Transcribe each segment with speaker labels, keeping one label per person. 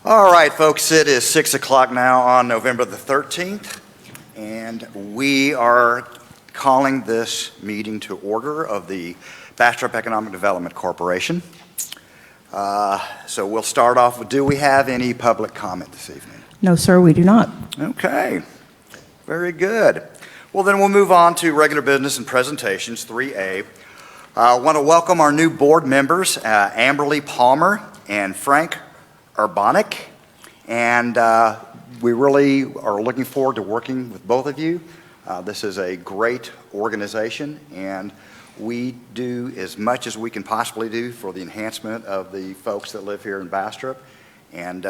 Speaker 1: All right, folks, it is 6 o'clock now on November the 13th, and we are calling this meeting to order of the Bastrop Economic Development Corporation. So we'll start off with, do we have any public comment this evening?
Speaker 2: No, sir, we do not.
Speaker 1: Okay, very good. Well, then we'll move on to regular business and presentations, 3A. I want to welcome our new board members, Amberly Palmer and Frank Urbanik, and we really are looking forward to working with both of you. This is a great organization, and we do as much as we can possibly do for the enhancement of the folks that live here in Bastrop, and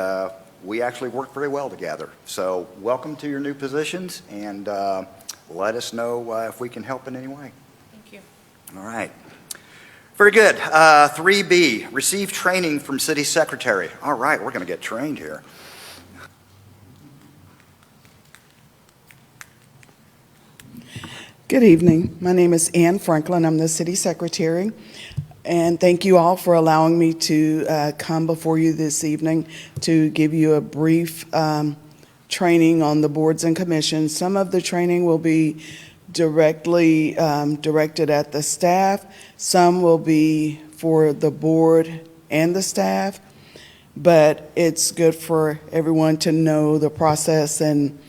Speaker 1: we actually work very well together. So welcome to your new positions, and let us know if we can help in any way.
Speaker 3: Thank you.
Speaker 1: All right. Very good. 3B, receive training from City Secretary. All right, we're going to get trained here.
Speaker 4: Good evening. My name is Ann Franklin. I'm the City Secretary. And thank you all for allowing me to come before you this evening to give you a brief training on the boards and commissions. Some of the training will be directly directed at the staff. Some will be for the board and the staff, but it's good for everyone to know the process and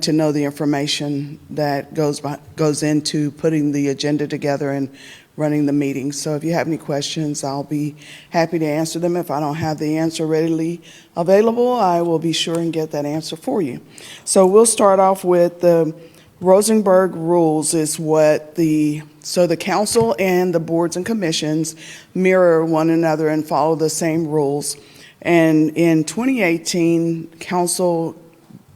Speaker 4: to know the information that goes into putting the agenda together and running the meeting. So if you have any questions, I'll be happy to answer them. If I don't have the answer readily available, I will be sure and get that answer for you. So we'll start off with the Rosenberg rules is what the council and the boards and commissions mirror one another and follow the same rules. And in 2018, council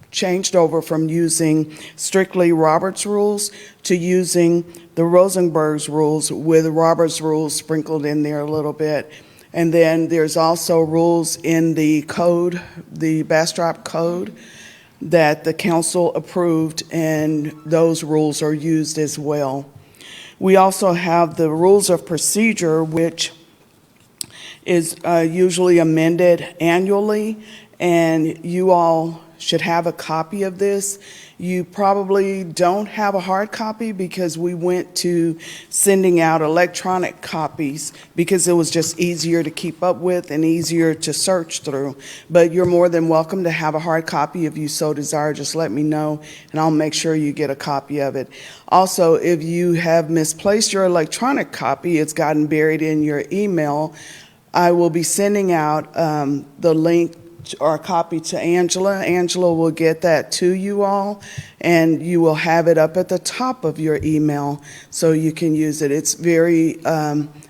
Speaker 4: changed over from using strictly Robert's rules to using the Rosenberg's rules with Robert's rules sprinkled in there a little bit. And then there's also rules in the code, the Bastrop code, that the council approved, and those rules are used as well. We also have the rules of procedure, which is usually amended annually, and you all should have a copy of this. You probably don't have a hard copy because we went to sending out electronic copies because it was just easier to keep up with and easier to search through. But you're more than welcome to have a hard copy if you so desire. Just let me know and I'll make sure you get a copy of it. Also, if you have misplaced your electronic copy, it's gotten buried in your email, I will be sending out the link or a copy to Angela. Angela will get that to you all, and you will have it up at the top of your email so you can use it. It's very,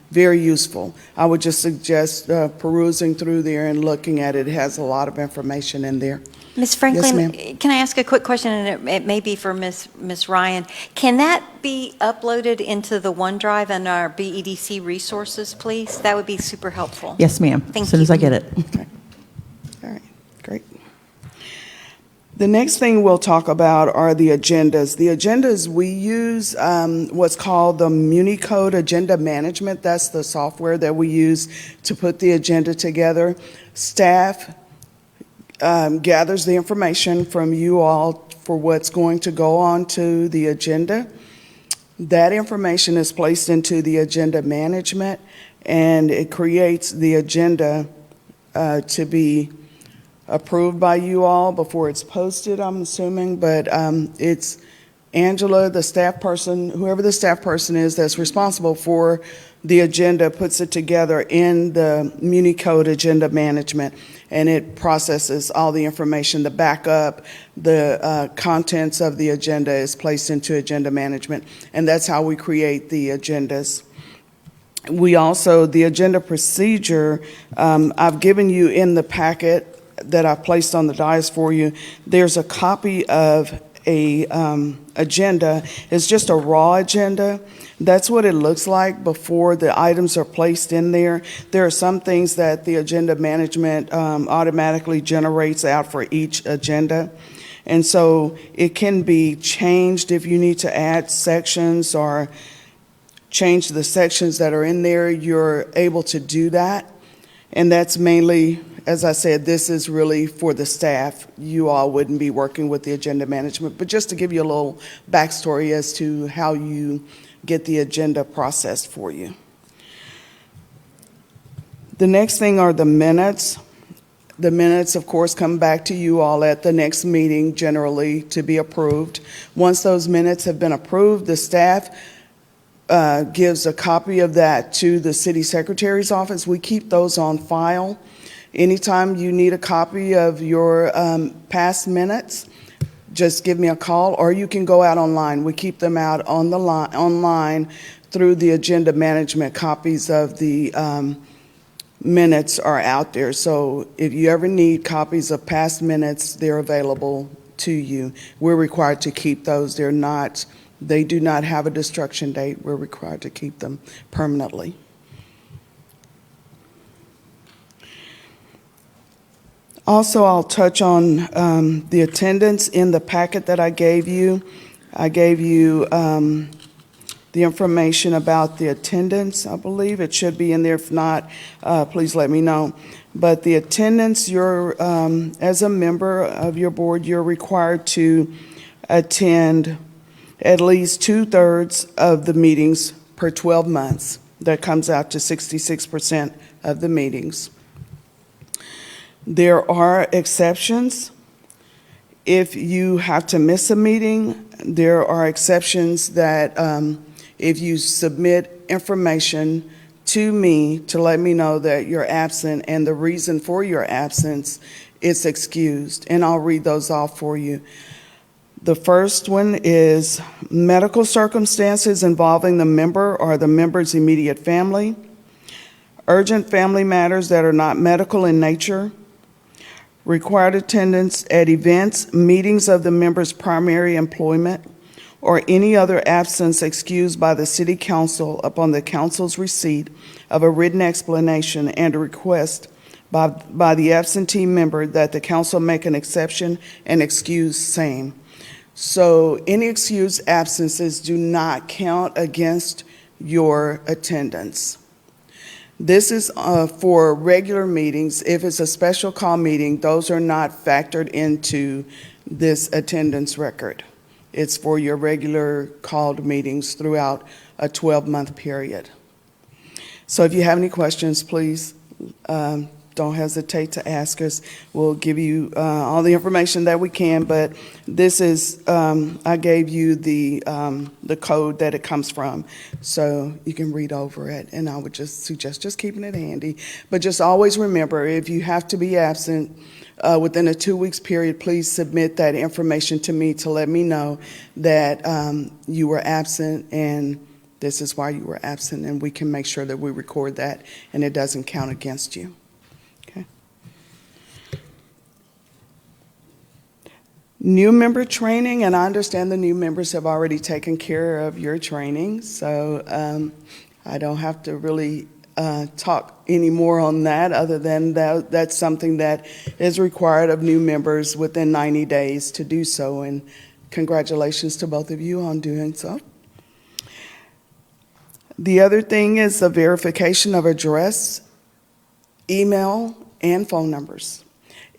Speaker 4: very useful. I would just suggest perusing through there and looking at it. It has a lot of information in there.
Speaker 3: Ms. Franklin,
Speaker 4: Yes,
Speaker 3: can I ask a quick question, and it may be for Ms. Ryan. Can that be uploaded into the OneDrive and our BEDC resources, please? That would be super helpful.
Speaker 2: Yes, ma'am.
Speaker 3: Thank
Speaker 2: as soon
Speaker 3: you.
Speaker 2: as I get it.
Speaker 4: Okay. All right, great. The next thing we'll talk about are the agendas. The agendas, we use what's called the MuniCode Agenda Management. That's the software that we use to put the agenda together. Staff gathers the information from you all for what's going to go on to the agenda. That information is placed into the agenda management, and it creates the agenda to be approved by you all before it's posted, I'm assuming, but it's Angela, the staff person, whoever the staff person is that's responsible for the agenda, puts it together in the MuniCode Agenda Management, and it processes all the information, the backup, the contents of the agenda is placed into agenda management, and that's how we create the agendas. We also, the agenda procedure, I've given you in the packet that I placed on the dais for you, there's a copy of a agenda. It's just a raw agenda. That's what it looks like before the items are placed in there. There are some things that the agenda management automatically generates out for each agenda. And so it can be changed if you need to add sections or change the sections that are in there. You're able to do that. And that's mainly as I said, this is really for the staff. You all wouldn't be working with the agenda management, but just to give you a little backstory as to how you get the agenda processed for you. The next thing are the minutes. The minutes, of course, come back to you all at the next meeting generally to be approved. Once those minutes have been approved, the staff gives a copy of that to the city secretary's office. We keep those on file. Anytime you need a copy of your past minutes, just give me a call, or you can go out online. We keep them out on the online through the agenda management. Copies of the minutes are out there. So if you ever need copies of past minutes, they're available to you. We're required to keep those. They do not have a destruction date. We're required to keep them permanently. Also, I'll touch on the attendance in the packet that I gave you. I gave you the information about the attendance. I believe it should be in there. If not, please let me know. But the attendance, as a member of your board, you're required to attend at least 2/3 of the meetings per 12 months. That comes out to 66% of the meetings. There are exceptions. If you have to miss a meeting, there are exceptions that if you submit information to me to let me know that you're absent and the reason for your absence, it's excused. And I'll read those off for you. The first one is medical circumstances involving the member or the member's immediate family, urgent family matters that are not medical in nature, required attendance at events, meetings of the member's primary employment, or any other absence excused by the City Council upon the Council's receipt of a written explanation and a request by the absentee member that the Council make an exception and excuse same. So any excused absences do not count against your attendance. This is for regular meetings. If it's a special call meeting, those are not factored into this attendance record. It's for your regular called meetings throughout a 12-month period. So if you have any questions, please don't hesitate to ask us. We'll give you all the information that we can, but this is, I gave you the code that it comes from, so you can read over it, and I would just suggest just keeping it handy. But just always remember, if you have to be absent within a 2 weeks period, please submit that information to me to let me know that you were absent and this is why you were absent, and we can make sure that we record that and it doesn't count against you. New member training, and I understand the new members have already taken care of your training, so I don't have to really talk any more on that other than that's something that is required of new members within 90 days to do so, and congratulations to both of you on doing so. The other thing is a verification of address, email, and phone numbers.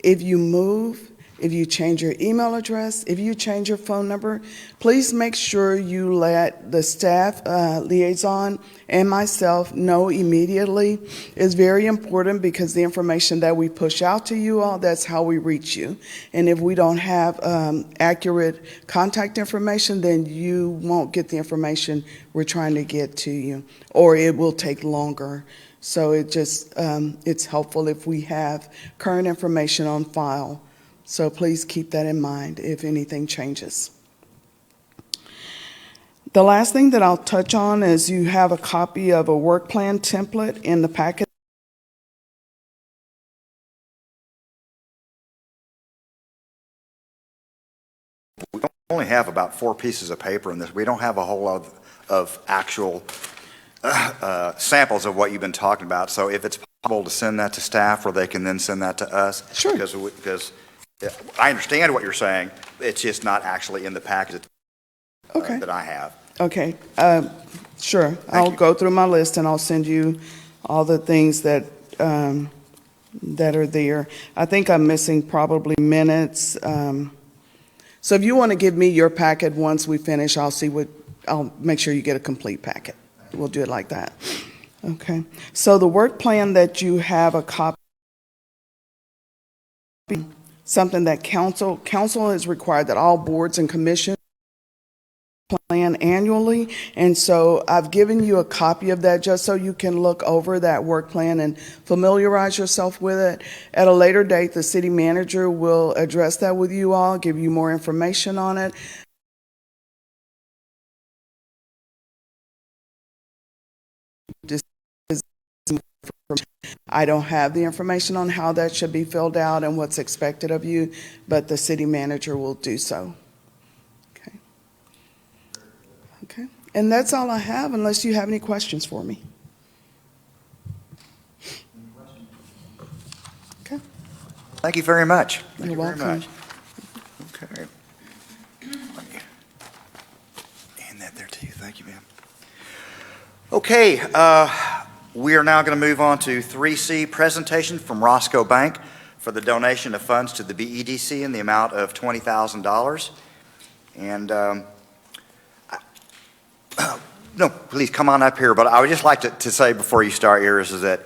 Speaker 4: If you move, if you change your email address, if you change your phone number, please make sure you let the staff liaison and myself know immediately. It's very important because the information that we push out to you all, that's how we reach you. And if we don't have accurate contact information, then you won't get the information we're trying to get to you, or it will take longer. So it's helpful if we have current information on file. So please keep that in mind if anything changes. The last thing that I'll touch on is you have a copy of a work plan template in the packet.
Speaker 1: We only have about 4 pieces of paper in this. We don't have a whole lot of actual samples of what you've been talking about. So if it's possible to send that to staff, or they can then send that to us.
Speaker 4: Sure.
Speaker 1: Because I understand what you're saying. It's just not actually in the package that I have.
Speaker 4: Okay, sure. I'll
Speaker 1: you.
Speaker 4: go through my list and I'll send you all the things that that are there. I think I'm missing probably minutes. So if you want to give me your packet once we finish, I'll make sure you get a complete packet. We'll do it like that. Okay. So the work plan that you have a copy, something that council is required that all boards and commissions plan annually. And so I've given you a copy of that just so you can look over that work plan and familiarize yourself with it. At a later date, the city manager will address that with you all, give you more information on it. I don't have the information on how that should be filled out and what's expected of you, but the city manager will do so. Okay. Okay. And that's all I have, unless you have any questions for me. Okay.
Speaker 1: Thank you very much. Thank
Speaker 4: You're
Speaker 1: you very
Speaker 4: welcome.
Speaker 1: much. Okay. Let me hand that there to you. Thank you, ma'am. Okay, we are now going to move on to 3C, presentation from Roscoe Bank for the donation of funds to the BEDC in the amount of $20,000. And no, please come on up here. But I would just like to say before you start, Iris, is that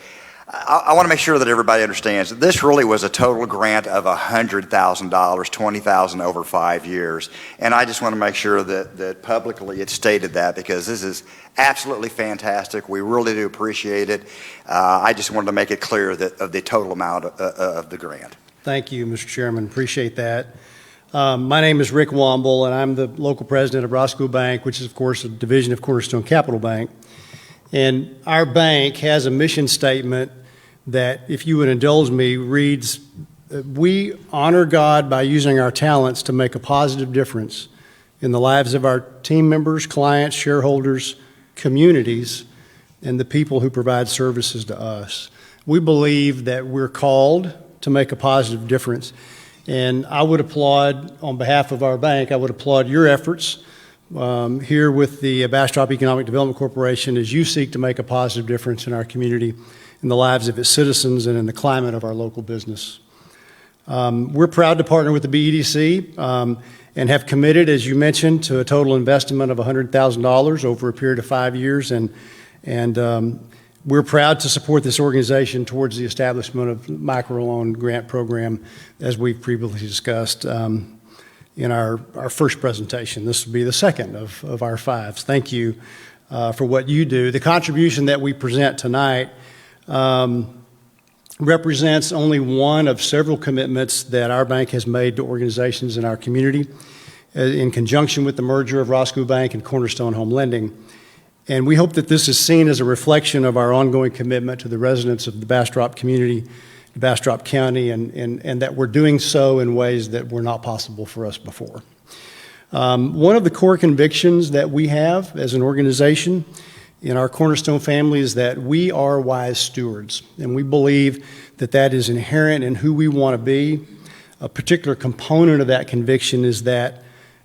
Speaker 1: I want to make sure that everybody understands that this really was a total grant of $100,000, $20,000 over 5 years. And I just want to make sure that publicly it's stated that, because this is absolutely fantastic. We really do appreciate it. I just wanted to make it clear that of the total amount of the grant.
Speaker 2: Thank you, Mr. Chairman. Appreciate that. My name is Rick Womble, and I'm the local president of Roscoe Bank, which is, of course, a division of Cornerstone Capital Bank. And our bank has a mission statement that, if you would indulge me, reads, "We honor God by using our talents to make a positive difference in the lives of our team members, clients, shareholders, communities, and the people who provide services to us." We believe that we're called to make a positive difference. And I would applaud, on behalf of our bank, I would applaud your efforts here with the Bastrop Economic Development Corporation as you seek to make a positive difference in our community, in the lives of its citizens, and in the climate of our local business. We're proud to partner with the BEDC and have committed, as you mentioned, to a total investment of $100,000 over a period of 5 years. And we're proud to support this organization towards the establishment of microloan grant program, as we've previously discussed in our first presentation. This will be the second of our 5. Thank you for what you do. The contribution that we present tonight represents only one of several commitments that our bank has made to organizations in our community in conjunction with the merger of Roscoe Bank and Cornerstone Home Lending. And we hope that this is seen as a reflection of our ongoing commitment to the residents of the Bastrop community, Bastrop County, and that we're doing so in ways that were not possible for us before. One of the core convictions that we have as an organization in our Cornerstone family is that we are wise stewards, and we believe that that is inherent in who we want to be. A particular component of that conviction is that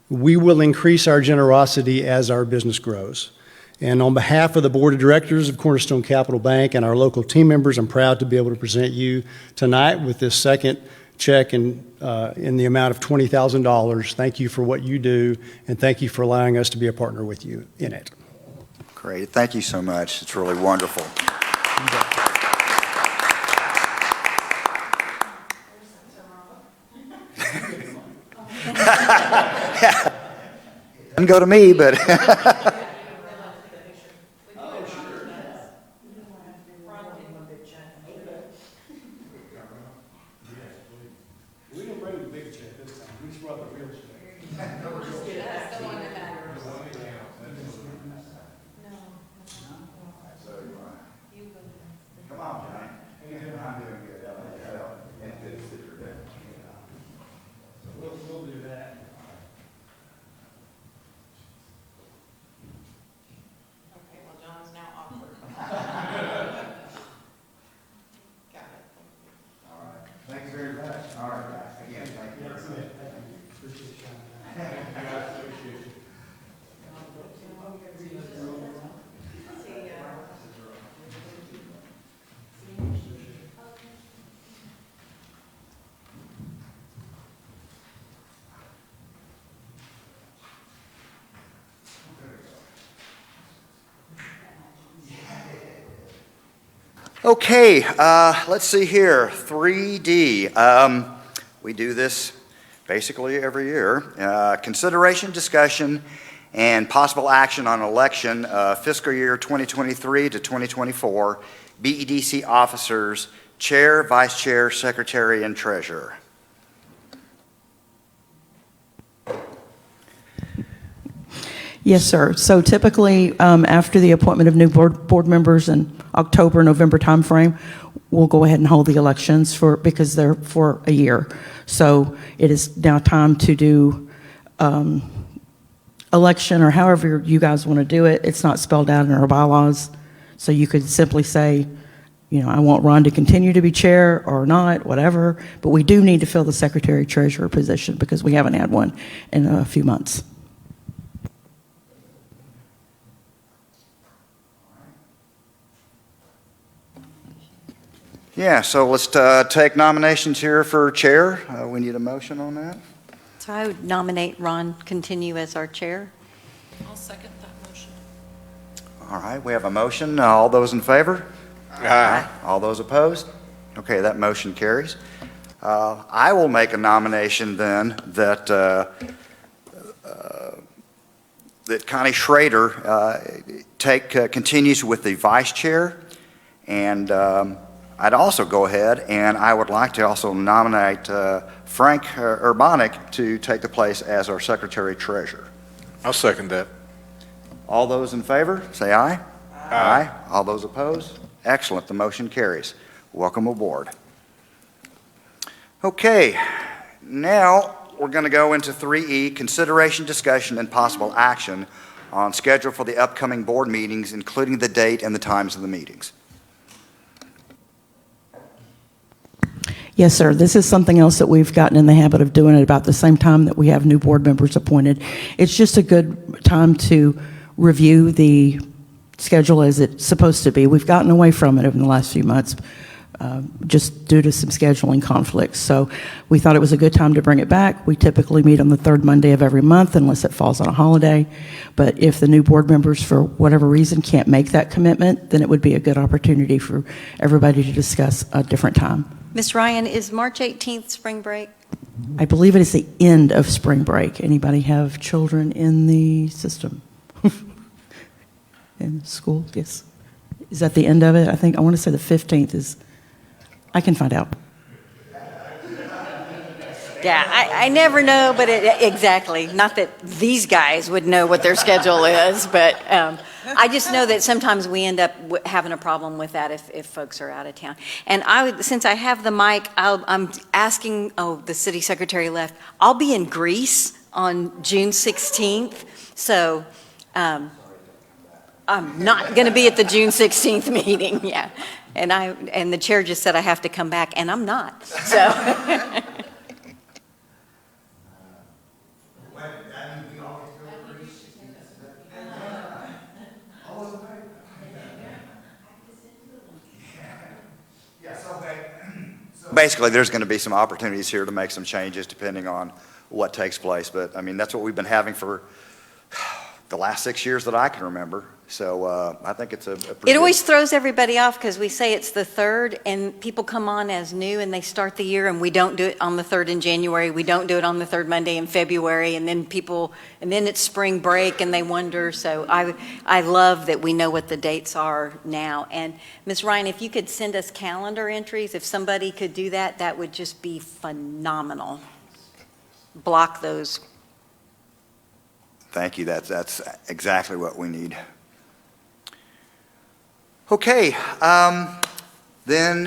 Speaker 2: we will increase our generosity as our business grows. And on behalf of the Board of Directors of Cornerstone Capital Bank and our local team members, I'm proud to be able to present you tonight with this second check in the amount of $20,000. Thank you for what you do, and thank you for allowing us to be a partner with you in it.
Speaker 1: Great. Thank you so much. It's really wonderful. Doesn't go to me, but
Speaker 2: We didn't bring the big check this time. We just brought the real check.
Speaker 5: That's the one that matters.
Speaker 1: come on, Johnny. I'm doing good. And good to see you today.
Speaker 2: We'll do that.
Speaker 5: Okay, well, John's now awkward. Got it.
Speaker 1: All right. Thanks very much. All right, guys. Again, thank you very much.
Speaker 2: Appreciate you.
Speaker 1: Okay, let's see here, 3D. We do this basically every year. Consideration, discussion, and possible action on election fiscal year 2023 to 2024 BEDC officers, chair, vice chair, secretary, and treasurer.
Speaker 6: Yes, sir. So typically, after the appointment of new board members in October, November timeframe, we'll go ahead and hold the elections because they're for a year. So it is now time to do election, or however you guys want to do it. It's not spelled out in our bylaws. So you could simply say, I want Ron to continue to be chair or not, whatever. But we do need to fill the secretary treasurer position because we haven't had one in a few months.
Speaker 1: Yeah, so let's take nominations here for chair. We need a motion on that.
Speaker 3: So I would nominate Ron continue as our chair.
Speaker 5: I'll second that motion.
Speaker 1: All right, we have a motion. All those in favor? Aye. All those opposed? Okay, that motion carries. I will make a nomination then that that Connie Schrader continues with the vice chair, and I'd also go ahead and I would like to also nominate Frank Urbanic to take the place as our secretary treasurer.
Speaker 7: I'll second that.
Speaker 1: All those in favor, say aye. Aye. All those opposed? Excellent, the motion carries. Welcome aboard. Okay, now we're going to go into 3E, consideration, discussion, and possible action on schedule for the upcoming board meetings, including the date and the times of the meetings.
Speaker 6: Yes, sir. This is something else that we've gotten in the habit of doing at about the same time that we have new board members appointed. It's just a good time to review the schedule as it's supposed to be. We've gotten away from it over the last few months just due to some scheduling conflicts. So we thought it was a good time to bring it back. We typically meet on the third Monday of every month unless it falls on a holiday. But if the new board members, for whatever reason, can't make that commitment, then it would be a good opportunity for everybody to discuss a different time.
Speaker 3: Ms. Ryan, is March 18th spring break?
Speaker 6: I believe it is the end of spring break. Anybody have children in the system? In school? Yes. Is that the end of it? I want to say the 15th is, I can find out.
Speaker 3: Yeah, I never know, but exactly. Not that these guys would know what their schedule is, but I just know that sometimes we end up having a problem with that if folks are out of town. And since I have the mic, I'm asking, the city secretary left. I'll be in Greece on June 16th, so I'm not going to be at the June 16th meeting, yeah. And the chair just said I have to come back, and I'm not, so.
Speaker 1: Basically, there's going to be some opportunities here to make some changes depending on what takes place. But, I mean, that's what we've been having for the last 6 years that I can remember. So I think it's a pretty
Speaker 3: It always
Speaker 1: good...
Speaker 3: throws everybody off because we say it's the 3rd, and people come on as new, and they start the year, and we don't do it on the 3rd in January. We don't do it on the 3rd Monday in February, and then then it's spring break, and they wonder. So I love that we know what the dates are now. And Ms. Ryan, if you could send us calendar entries, if somebody could do that, that would just be phenomenal. Block those.
Speaker 1: Thank you. That's exactly what we need. Okay, then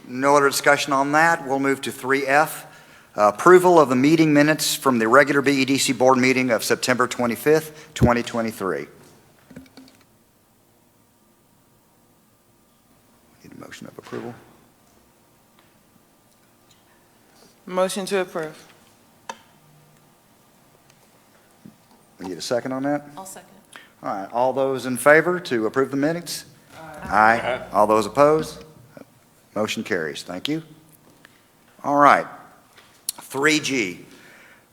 Speaker 1: no other discussion on that. We'll move to 3F, approval of the meeting minutes from the regular BEDC board meeting of September 25th, 2023. Need a motion of approval.
Speaker 5: Motion to approve.
Speaker 1: We need a second on that?
Speaker 5: I'll second.
Speaker 1: All right, all those in favor to approve the minutes? Aye. All those opposed? Motion carries. Thank you. All right. 3G,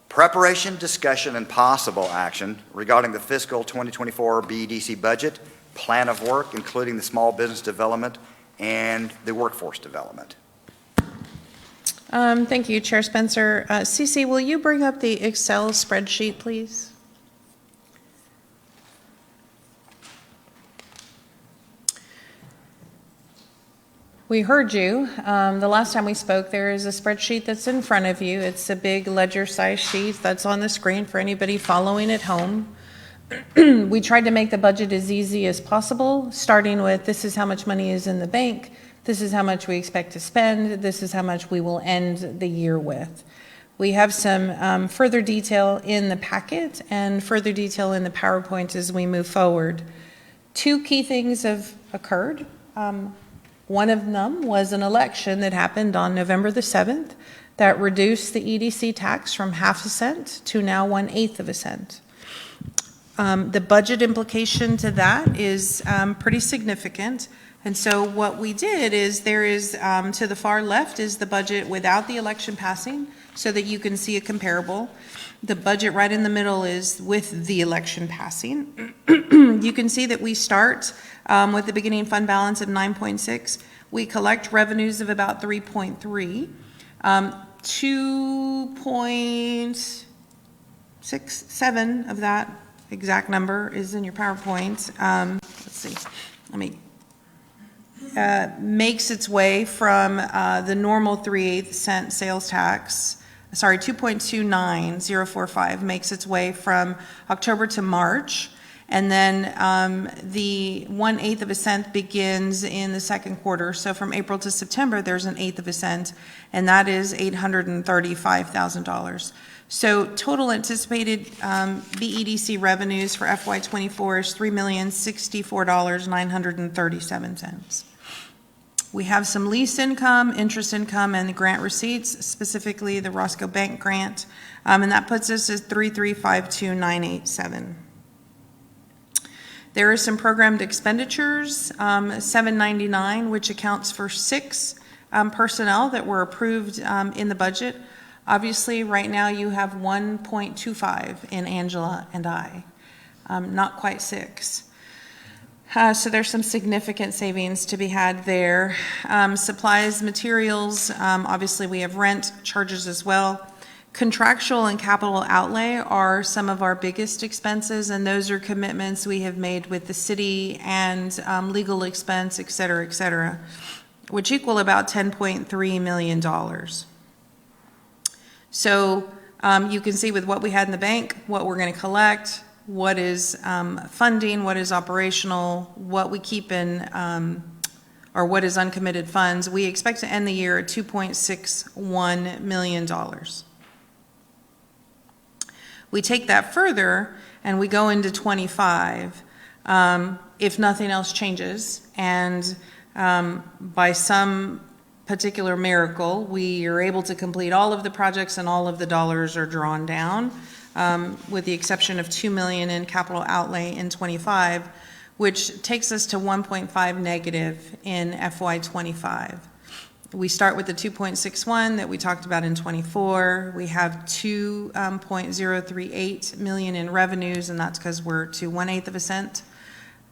Speaker 1: preparation, discussion, and possible action regarding the fiscal 2024 BEDC budget plan of work, including the small business development and the workforce development.
Speaker 7: Thank you, Chair Spencer. Cece, will you bring up the Excel spreadsheet, please? We heard you. The last time we spoke, there is a spreadsheet that's in front of you. It's a big ledger-sized sheet that's on the screen for anybody following at home. We tried to make the budget as easy as possible, starting with this is how much money is in the bank, this is how much we expect to spend, this is how much we will end the year with. We have some further detail in the packet and further detail in the PowerPoint as we move forward. Two key things have occurred. One of them was an election that happened on November the 7th that reduced the EDC tax from half a cent to now 1/8 of a cent. The budget implication to that is pretty significant. And so what we did is there is, to the far left is the budget without the election passing so that you can see a comparable. The budget right in the middle is with the election passing. You can see that we start with the beginning fund balance of 9.6. We collect revenues of about 3.3. 2.67 of that exact number is in your PowerPoint. Let's see, makes its way from the normal 3/8 cent sales tax. Sorry, 2.29045 makes its way from October to March. And then the 1/8 of a cent begins in the second quarter. So from April to September, there's an 1/8 of a cent, and that is $835,000. So total anticipated BEDC revenues for FY24 is $3,064,937. We have some lease income, interest income, and the grant receipts, specifically the Roscoe Bank grant, and that puts us at $3,352,987. There are some programmed expenditures, $799, which accounts for 6 personnel that were approved in the budget. Obviously, right now you have 1.25 in Angela and I, not quite 6. So there's some significant savings to be had there. Supplies, materials, obviously we have rent charges as well. Contractual and capital outlay are some of our biggest expenses, and those are commitments we have made with the city and legal expense, et cetera, which equal about $10.3 million. So you can see with what we had in the bank, what we're going to collect, what is funding, what is operational, what we keep in, or what is uncommitted funds. We expect to end the year at $2.61 million. We take that further and we go into 25 if nothing else changes, and by some particular miracle we are able to complete all of the projects and all of the dollars are drawn down, with the exception of $2 million in capital outlay in 25, which takes us to 1.5 negative in FY25. We start with the 2.61 that we talked about in 24. We have 2.038 million in revenues, and that's because we're to 1/8 of a cent.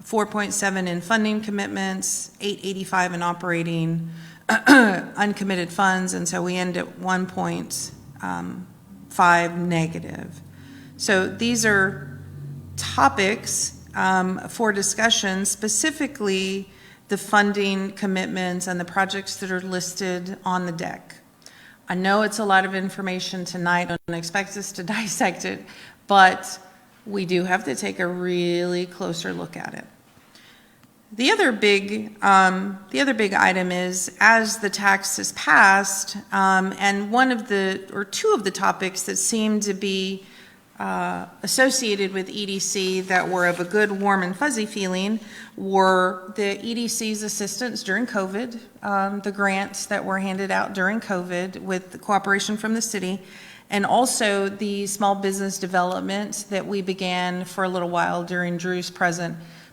Speaker 7: 4.7 in funding commitments, 885 in operating uncommitted funds, and so we end at 1.5 negative. So these are topics for discussion, specifically the funding commitments and the projects that are listed on the deck. I know it's a lot of information tonight. I don't expect us to dissect it, but we do have to take a really closer look at it. The other big item is, as the tax is passed, and two of the topics that seem to be associated with EDC that were of a good, warm, and fuzzy feeling were the EDC's assistance during COVID, the grants that were handed out during COVID with the cooperation from the city, and also the small business development that we began for a little while during Drew's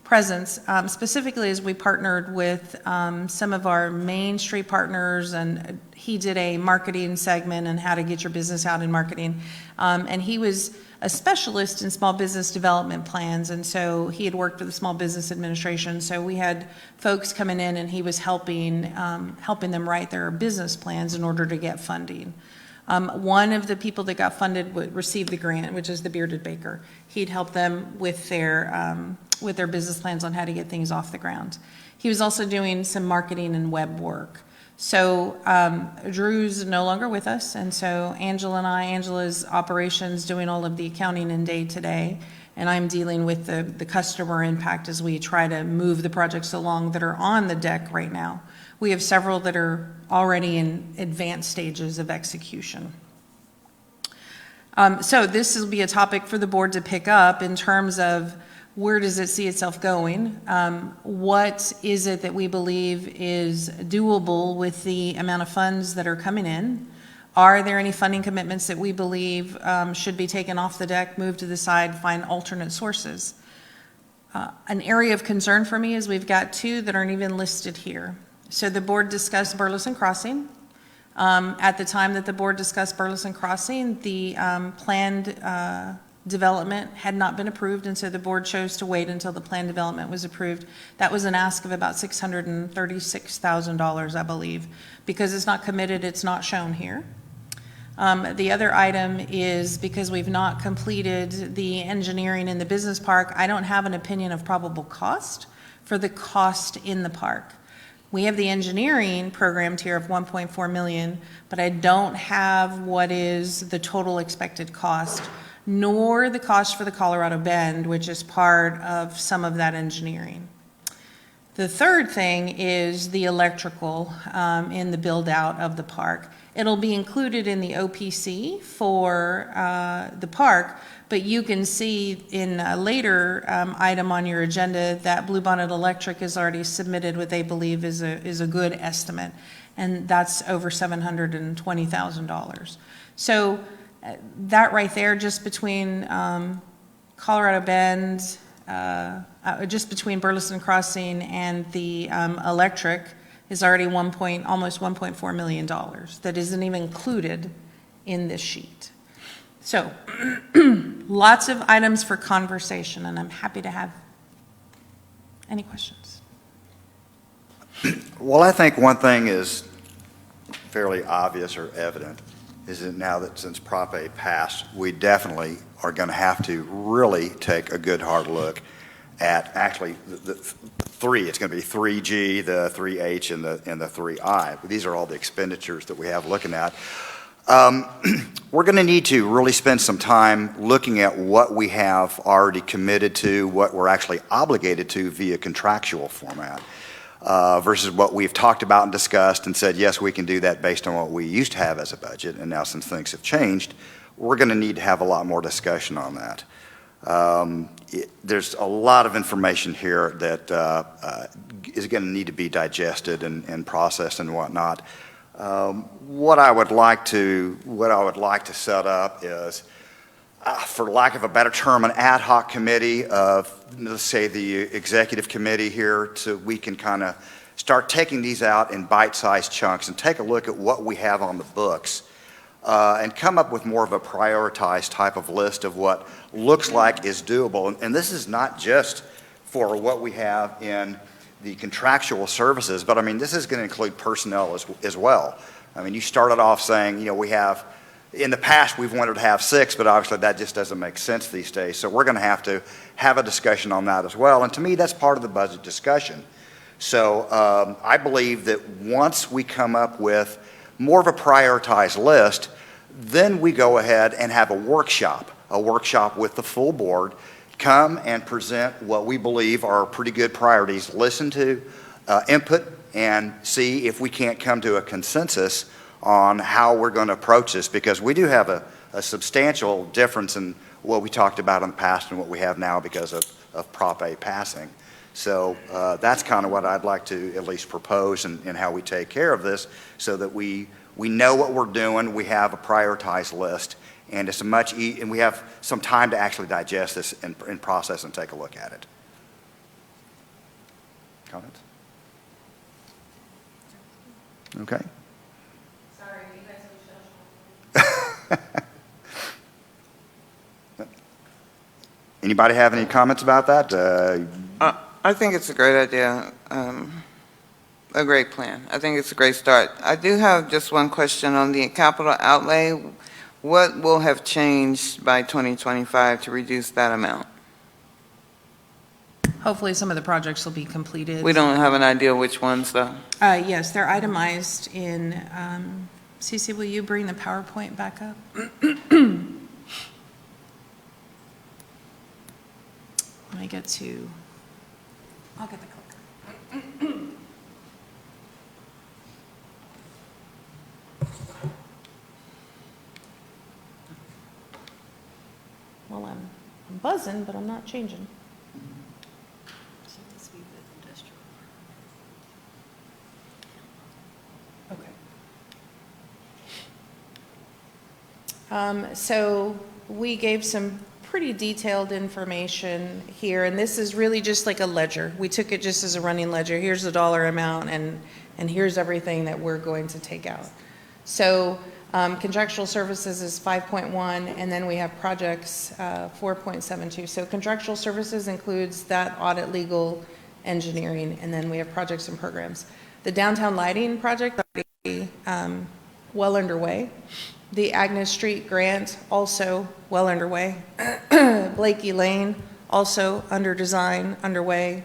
Speaker 7: presence, specifically as we partnered with some of our Main Street partners, and he did a marketing segment and how to get your business out in marketing. And he was a specialist in small business development plans, and so he had worked for the Small Business Administration. So we had folks coming in, and he was helping them write their business plans in order to get funding. One of the people that got funded received the grant, which is the Bearded Baker. He'd help them with their business plans on how to get things off the ground. He was also doing some marketing and web work. So Drew's no longer with us, and so Angela's operations, doing all of the accounting and day-to-day, and I'm dealing with the customer impact as we try to move the projects along that are on the deck right now. We have several that are already in advanced stages of execution. So this will be a topic for the board to pick up in terms of where does it see itself going? What is it that we believe is doable with the amount of funds that are coming in? Are there any funding commitments that we believe should be taken off the deck, moved to the side, find alternate sources? An area of concern for me is we've got two that aren't even listed here. So the board discussed Burleson Crossing. At the time that the board discussed Burleson Crossing, the planned development had not been approved, and so the board chose to wait until the planned development was approved. That was an ask of about $636,000, I believe. Because it's not committed, it's not shown here. The other item is because we've not completed the engineering in the business park, I don't have an opinion of probable cost for the cost in the park. We have the engineering programmed here of $1.4 million, but I don't have what is the total expected cost, nor the cost for the Colorado Bend, which is part of some of that engineering. The third thing is the electrical in the build out of the park. It'll be included in the OPC for the park, but you can see in a later item on your agenda that Bluebonnet Electric has already submitted what they believe is a good estimate, and that's over $720,000. So that right there, just between Colorado Bend, just between Burleson Crossing and the electric, is already almost $1.4 million. That isn't even included in this sheet. So, lots of items for conversation, and I'm happy to have any questions.
Speaker 1: Well, I think one thing is fairly obvious or evident, is that now that since Prop A passed, we definitely are going to have to really take a good hard look at actually the three. It's going to be 3G, the 3H, and the 3I. But these are all the expenditures that we have looking at. We're going to need to really spend some time looking at what we have already committed to, what we're actually obligated to via contractual format, versus what we've talked about and discussed and said, yes, we can do that based on what we used to have as a budget. And now since things have changed, we're going to need to have a lot more discussion on that. There's a lot of information here that is going to need to be digested and processed and whatnot. What I would like to set up is, for lack of a better term, an ad hoc committee of, let's say, the executive committee here, so we can kind of start taking these out in bite-sized chunks and take a look at what we have on the books. And come up with more of a prioritized type of list of what looks like is doable. And this is not just for what we have in the contractual services, but I mean, this is going to include personnel as well. I mean, you started off saying, we have, in the past, we've wanted to have 6, but obviously that just doesn't make sense these days. So we're going to have a discussion on that as well. And to me, that's part of the budget discussion. So I believe that once we come up with more of a prioritized list, then we go ahead and have a workshop with the full board, come and present what we believe are pretty good priorities, listen to input, and see if we can't come to a consensus on how we're going to approach this, because we do have a substantial difference in what we talked about in the past and what we have now because of Prop A passing. So that's kind of what I'd like to at least propose and how we take care of this, so that we know what we're doing, we have a prioritized list, and it's and we have some time to actually digest this and process and take a look at it. Comments? Okay.
Speaker 7: Sorry, you guys are
Speaker 1: Anybody have any comments about that?
Speaker 5: I think it's a great idea, a great plan. I think it's a great start. I do have just one question on the capital outlay. What will have changed by 2025 to reduce that amount?
Speaker 7: Hopefully, some of the projects will be completed.
Speaker 5: We don't have an idea which ones, though.
Speaker 7: Yes, they're itemized in, Cece, will you bring the PowerPoint back up? Let me get to, I'll get the clicker. Well, I'm buzzing, but I'm not changing. Okay. So we gave some pretty detailed information here, and this is really just like a ledger. We took it just as a running ledger. Here's the dollar amount, and here's everything that we're going to take out. So contractual services is 5.1, and then we have projects 4.72. So contractual services includes that audit, legal, engineering, and then we have projects and programs. The downtown lighting project already well underway. The Agnes Street grant also well underway. Blakey Lane also under design, underway.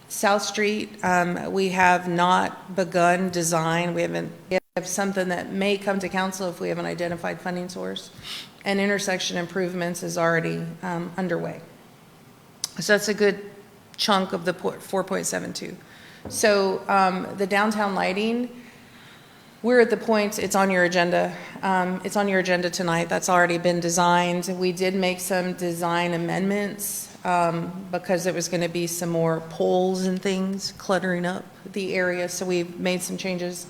Speaker 7: South Street, we have not begun design. We have something that may come to council if we have an identified funding source. And intersection improvements is already underway. So that's a good chunk of the 4.72. So the downtown lighting, we're at the point, it's on your agenda. It's on your agenda tonight. That's already been designed. We did make some design amendments because there was going to be some more poles and things cluttering up the area. So we made some changes.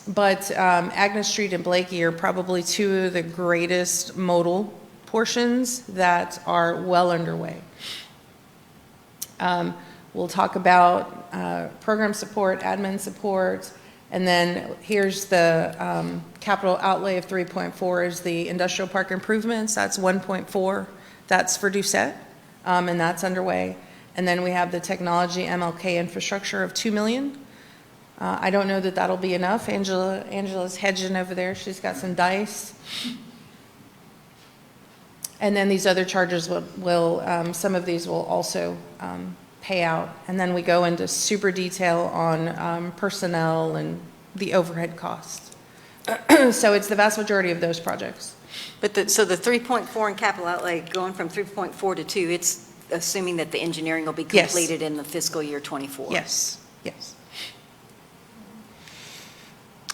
Speaker 7: But Agnes Street and Blakey are probably two of the greatest modal portions that are well underway. We'll talk about program support, admin support, and then here's the capital outlay of 3.4 is the industrial park improvements. That's 1.4. That's for Doucette, and that's underway. And then we have the technology MLK infrastructure of $2 million. I don't know that that'll be enough. Angela's hedging over there. She's got some dice. And then these other charges will some of these will also pay out. And then we go into super detail on personnel and the overhead costs. So it's the vast majority of those projects.
Speaker 3: But so the 3.4 in capital outlay, going from 3.4 to 2, it's assuming that the engineering will be
Speaker 7: Yes.
Speaker 3: completed in the fiscal year 24.
Speaker 7: Yes, yes.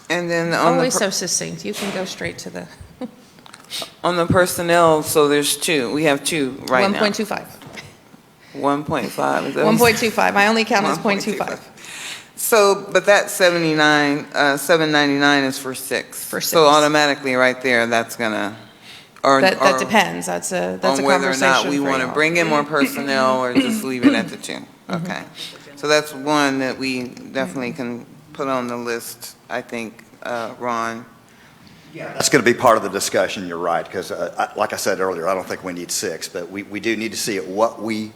Speaker 5: And then on
Speaker 7: Always
Speaker 5: the,
Speaker 7: so succinct. You can go straight to the
Speaker 5: on the personnel, so there's two. We have two right now.
Speaker 7: 1.25.
Speaker 5: 1.5. Is that
Speaker 7: 1.25. I only count as 0.25.
Speaker 5: So, but that 799 is for six.
Speaker 7: For
Speaker 5: So
Speaker 7: six.
Speaker 5: automatically right there, that's gonna, or
Speaker 7: That depends. That's a
Speaker 5: on whether or
Speaker 7: conversation
Speaker 5: not we
Speaker 7: for
Speaker 5: want to
Speaker 7: y'all.
Speaker 5: bring in more personnel or just leave it at the two. Okay. So that's one that we definitely can put on the list, I think, Ron.
Speaker 1: That's going to be part of the discussion, you're right, because like I said earlier, I don't think we need 6, but we do need to see what we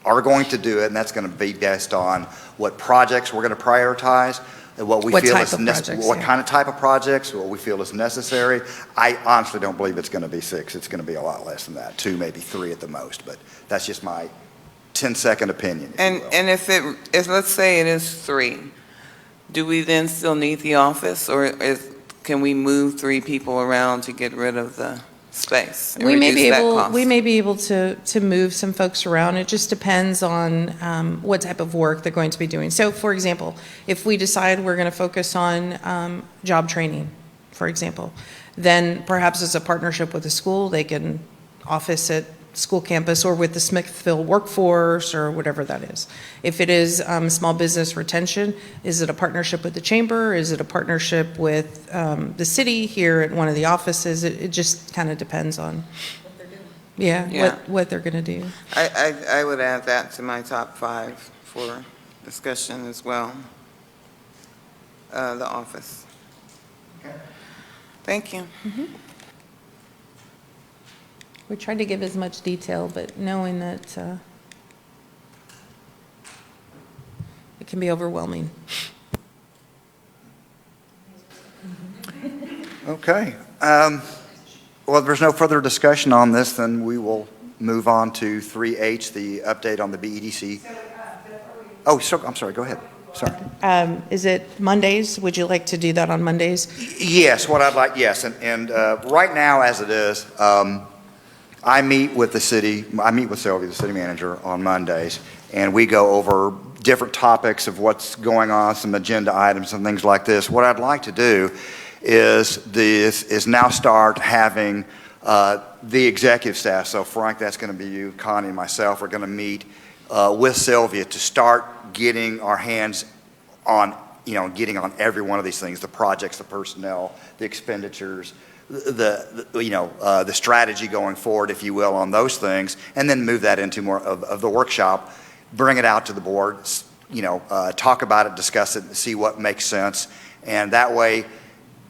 Speaker 1: are going to do, and that's going to be based on what projects we're going to prioritize, and what we
Speaker 7: What
Speaker 1: feel
Speaker 7: type
Speaker 1: is
Speaker 7: of projects,
Speaker 1: what
Speaker 7: yeah.
Speaker 1: kind of type of projects, what we feel is necessary. I honestly don't believe it's going to be 6. It's going to be a lot less than that, 2, maybe 3 at the most, but that's just my 10-second opinion.
Speaker 5: And if let's say it is 3, do we then still need the office, or can we move 3 people around to get rid of the space and
Speaker 7: We may
Speaker 5: reduce
Speaker 7: be
Speaker 5: that
Speaker 7: able,
Speaker 5: cost?
Speaker 7: we may be able to move some folks around. It just depends on what type of work they're going to be doing. So, for example, if we decide we're going to focus on job training, for example, then perhaps as a partnership with the school, they can office at school campus or with the Smithville workforce or whatever that is. If it is small business retention, is it a partnership with the chamber? Is it a partnership with the city here at one of the offices? It just kind of depends on what they're doing. Yeah,
Speaker 5: Yeah.
Speaker 7: what they're going to do.
Speaker 5: I would add that to my top 5 for discussion as well. The office. Thank you.
Speaker 7: We tried to give as much detail, but knowing that it can be overwhelming.
Speaker 1: Okay. Well, if there's no further discussion on this, then we will move on to 3H, the update on the BEDC. Oh, so, I'm sorry, go ahead. Sorry.
Speaker 7: Is it Mondays? Would you like to do that on Mondays?
Speaker 1: Yes, what I'd like, yes, and right now, as it is, I meet with Sylvia, the city manager, on Mondays, and we go over different topics of what's going on, some agenda items and things like this. What I'd like to do is now start having the executive staff, so Frank, that's going to be you, Connie, and myself, are going to meet with Sylvia to start getting our hands on, getting on every one of these things, the projects, the personnel, the expenditures, the strategy going forward, if you will, on those things, and then move that into more of the workshop, bring it out to the board, talk about it, discuss it, and see what makes sense. And that way,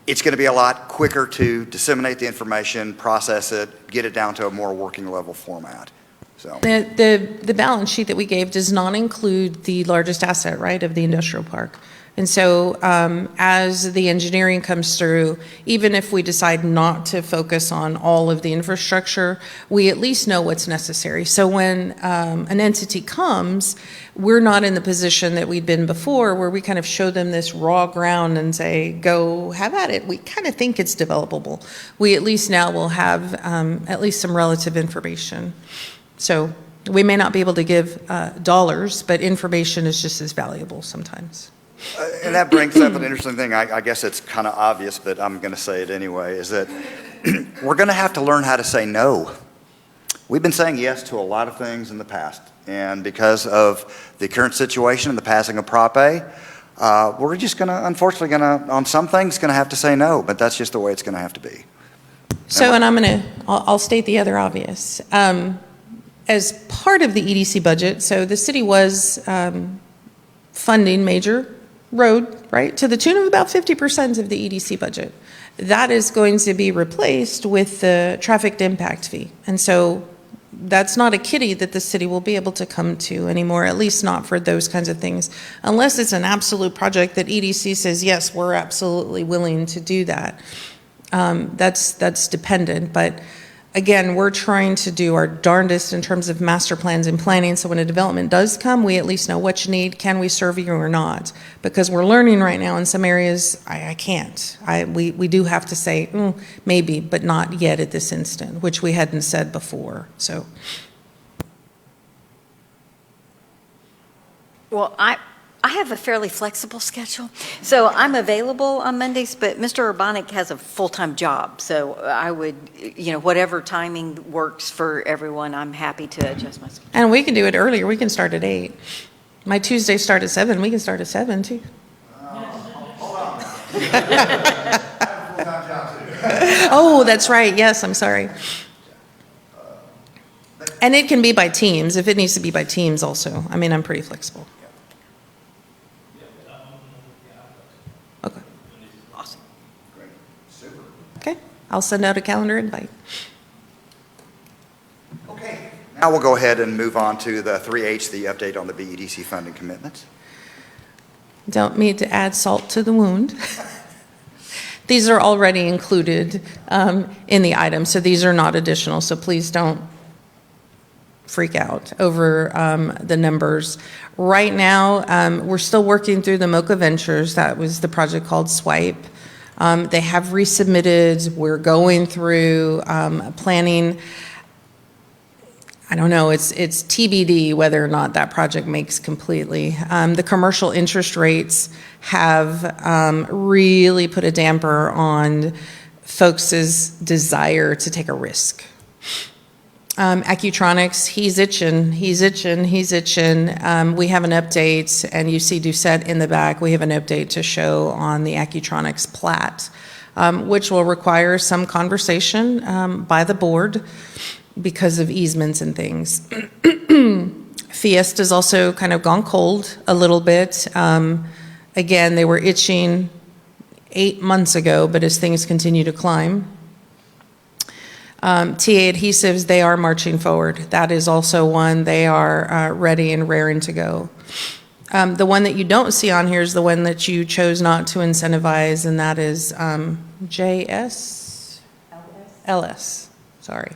Speaker 1: it's going to be a lot quicker to disseminate the information, process it, get it down to a more working level format. So
Speaker 7: The balance sheet that we gave does not include the largest asset, right, of the industrial park. And so as the engineering comes through, even if we decide not to focus on all of the infrastructure, we at least know what's necessary. So when an entity comes, we're not in the position that we'd been before where we kind of show them this raw ground and say, go have at it. We kind of think it's developable. We at least now will have at least some relative information. So we may not be able to give dollars, but information is just as valuable sometimes.
Speaker 1: And that brings up an interesting thing. I guess it's kind of obvious, but I'm going to say it anyway, is that we're going to have to learn how to say no. We've been saying yes to a lot of things in the past, and because of the current situation and the passing of Prop A, we're just going to, unfortunately, on some things, going to have to say no, but that's just the way it's going to have to be.
Speaker 7: So, and I'll state the other obvious. As part of the EDC budget, so the city was funding major road, right, to the tune of about 50% of the EDC budget. That is going to be replaced with the traffic impact fee. And so that's not a kitty that the city will be able to come to anymore, at least not for those kinds of things, unless it's an absolute project that EDC says, yes, we're absolutely willing to do that. That's dependent, but again, we're trying to do our darndest in terms of master plans and planning, so when a development does come, we at least know what you need, can we serve you or not? Because we're learning right now in some areas, I can't. We do have to say, maybe, but not yet at this instant, which we hadn't said before, so.
Speaker 3: Well, I have a fairly flexible schedule, so I'm available on Mondays, but Mr. Urbanic has a full-time job, so I would, whatever timing works for everyone, I'm happy to adjust my schedule.
Speaker 7: And we can do it earlier, we can start at 8. My Tuesdays start at 7, we can start at 7 too. Oh, that's right, yes, I'm sorry. And it can be by teams, if it needs to be by teams also. I mean, I'm pretty flexible. Okay.
Speaker 3: Awesome.
Speaker 1: Great. Super.
Speaker 7: Okay, I'll send out a calendar invite.
Speaker 1: Okay. Now we'll go ahead and move on to the 3H, the update on the BEDC funding commitments.
Speaker 7: Don't mean to add salt to the wound. These are already included in the item, so these are not additional, so please don't freak out over the numbers. Right now, we're still working through the MOCA Ventures. That was the project called Swipe. They have resubmitted. We're going through planning. I don't know, it's TBD whether or not that project makes completely. The commercial interest rates have really put a damper on folks' desire to take a risk. Accutronics, he's itching. We have an update, and you see Doucette in the back. We have an update to show on the Accutronics plat, which will require some conversation by the board because of easements and things. Fiesta's also kind of gone cold a little bit. Again, they were itching 8 months ago, but as things continue to climb. TA Adhesives, they are marching forward. That is also one they are ready and raring to go. The one that you don't see on here is the one that you chose not to incentivize, and that is LS, sorry.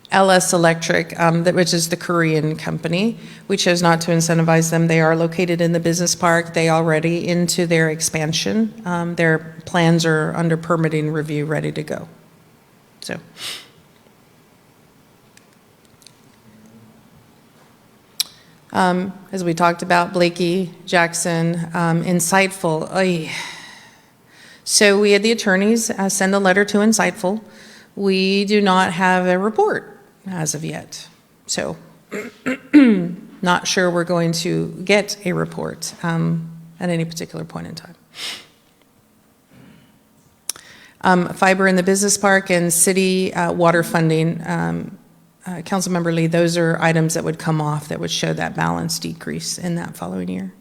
Speaker 7: LS Electric, which is the Korean company. We chose not to incentivize them. They are located in the business park. They are already into their expansion. Their plans are under permitting review, ready to go. So. As we talked about, Blakey, Jackson, Insightful. Oy. So we had the attorneys send a letter to Insightful. We do not have a report as of yet. So not sure we're going to get a report at any particular point in time. Fiber in the business park and city water funding. Councilmember Lee, those are items that would come off that would show that balance decrease in that following year.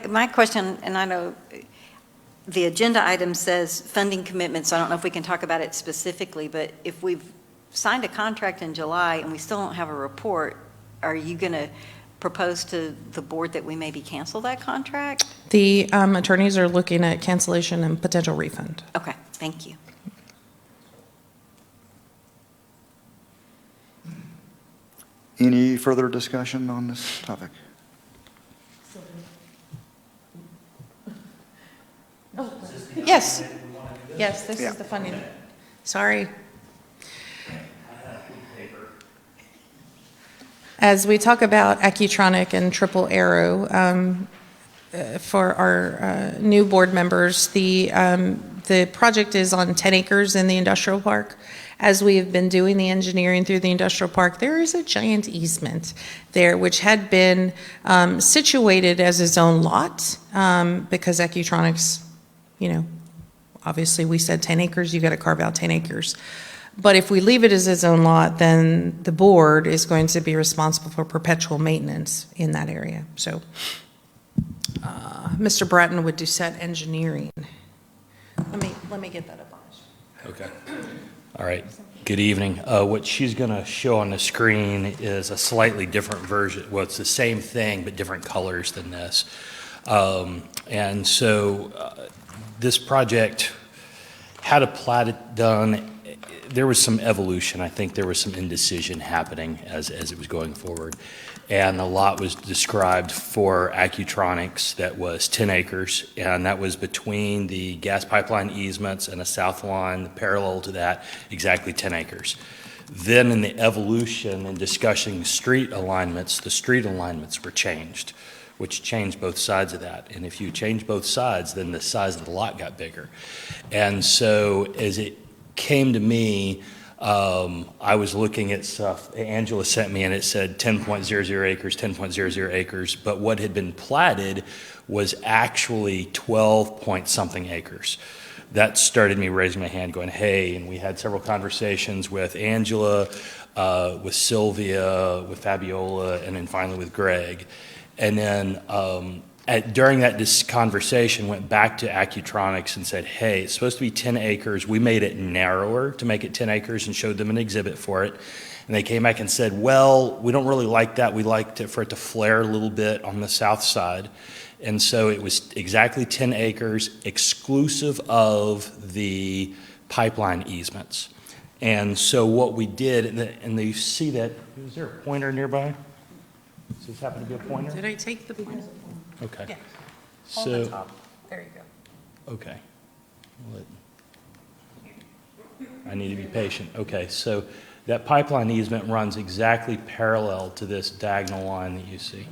Speaker 3: My question, and I know the agenda item says funding commitments, so I don't know if we can talk about it specifically, but if we've signed a contract in July and we still don't have a report, are you going to propose to the board that we maybe cancel that contract?
Speaker 7: The attorneys are looking at cancellation and potential refund.
Speaker 3: Okay, thank you.
Speaker 1: Any further discussion on this topic?
Speaker 7: Yes. Yes, this is the funding. Sorry. As we talk about Accutronic and Triple Arrow, for our new board members, the project is on 10 acres in the industrial park. As we have been doing the engineering through the industrial park, there is a giant easement there which had been situated as its own lot because Accutronics, obviously we said 10 acres, you got to carve out 10 acres. But if we leave it as its own lot, then the board is going to be responsible for perpetual maintenance in that area. So Mr. Bratton would do set engineering. Let me get that up on.
Speaker 8: Okay. All right. Good evening. What she's going to show on the screen is a slightly different version. Well, it's the same thing, but different colors than this. And so this project had a plat done. There was some evolution. I think there was some indecision happening as it was going forward. And the lot was described for Accutronics that was 10 acres, and that was between the gas pipeline easements and a south line parallel to that, exactly 10 acres. Then in the evolution and discussing street alignments, the street alignments were changed, which changed both sides of that. And if you change both sides, then the size of the lot got bigger. And so as it came to me, I was looking at stuff Angela sent me, and it said 10.00 acres, 10.00 acres, but what had been platted was actually 12 point something acres. That started me raising my hand going, hey, and we had several conversations with Angela, with Sylvia, with Fabiola, and then finally with Greg. And then during that conversation, went back to Accutronics and said, hey, it's supposed to be 10 acres. We made it narrower to make it 10 acres and showed them an exhibit for it. And they came back and said, well, we don't really like that. We liked it for it to flare a little bit on the south side. And so it was exactly 10 acres exclusive of the pipeline easements. And so what we did, and you see that, is there a pointer nearby? Does this happen to be a pointer?
Speaker 7: Did I take the pointer?
Speaker 8: Okay.
Speaker 7: Yeah.
Speaker 8: So,
Speaker 7: On the top. There you go.
Speaker 8: okay. I need to be patient. Okay, so that pipeline easement runs exactly parallel to this diagonal line that you see.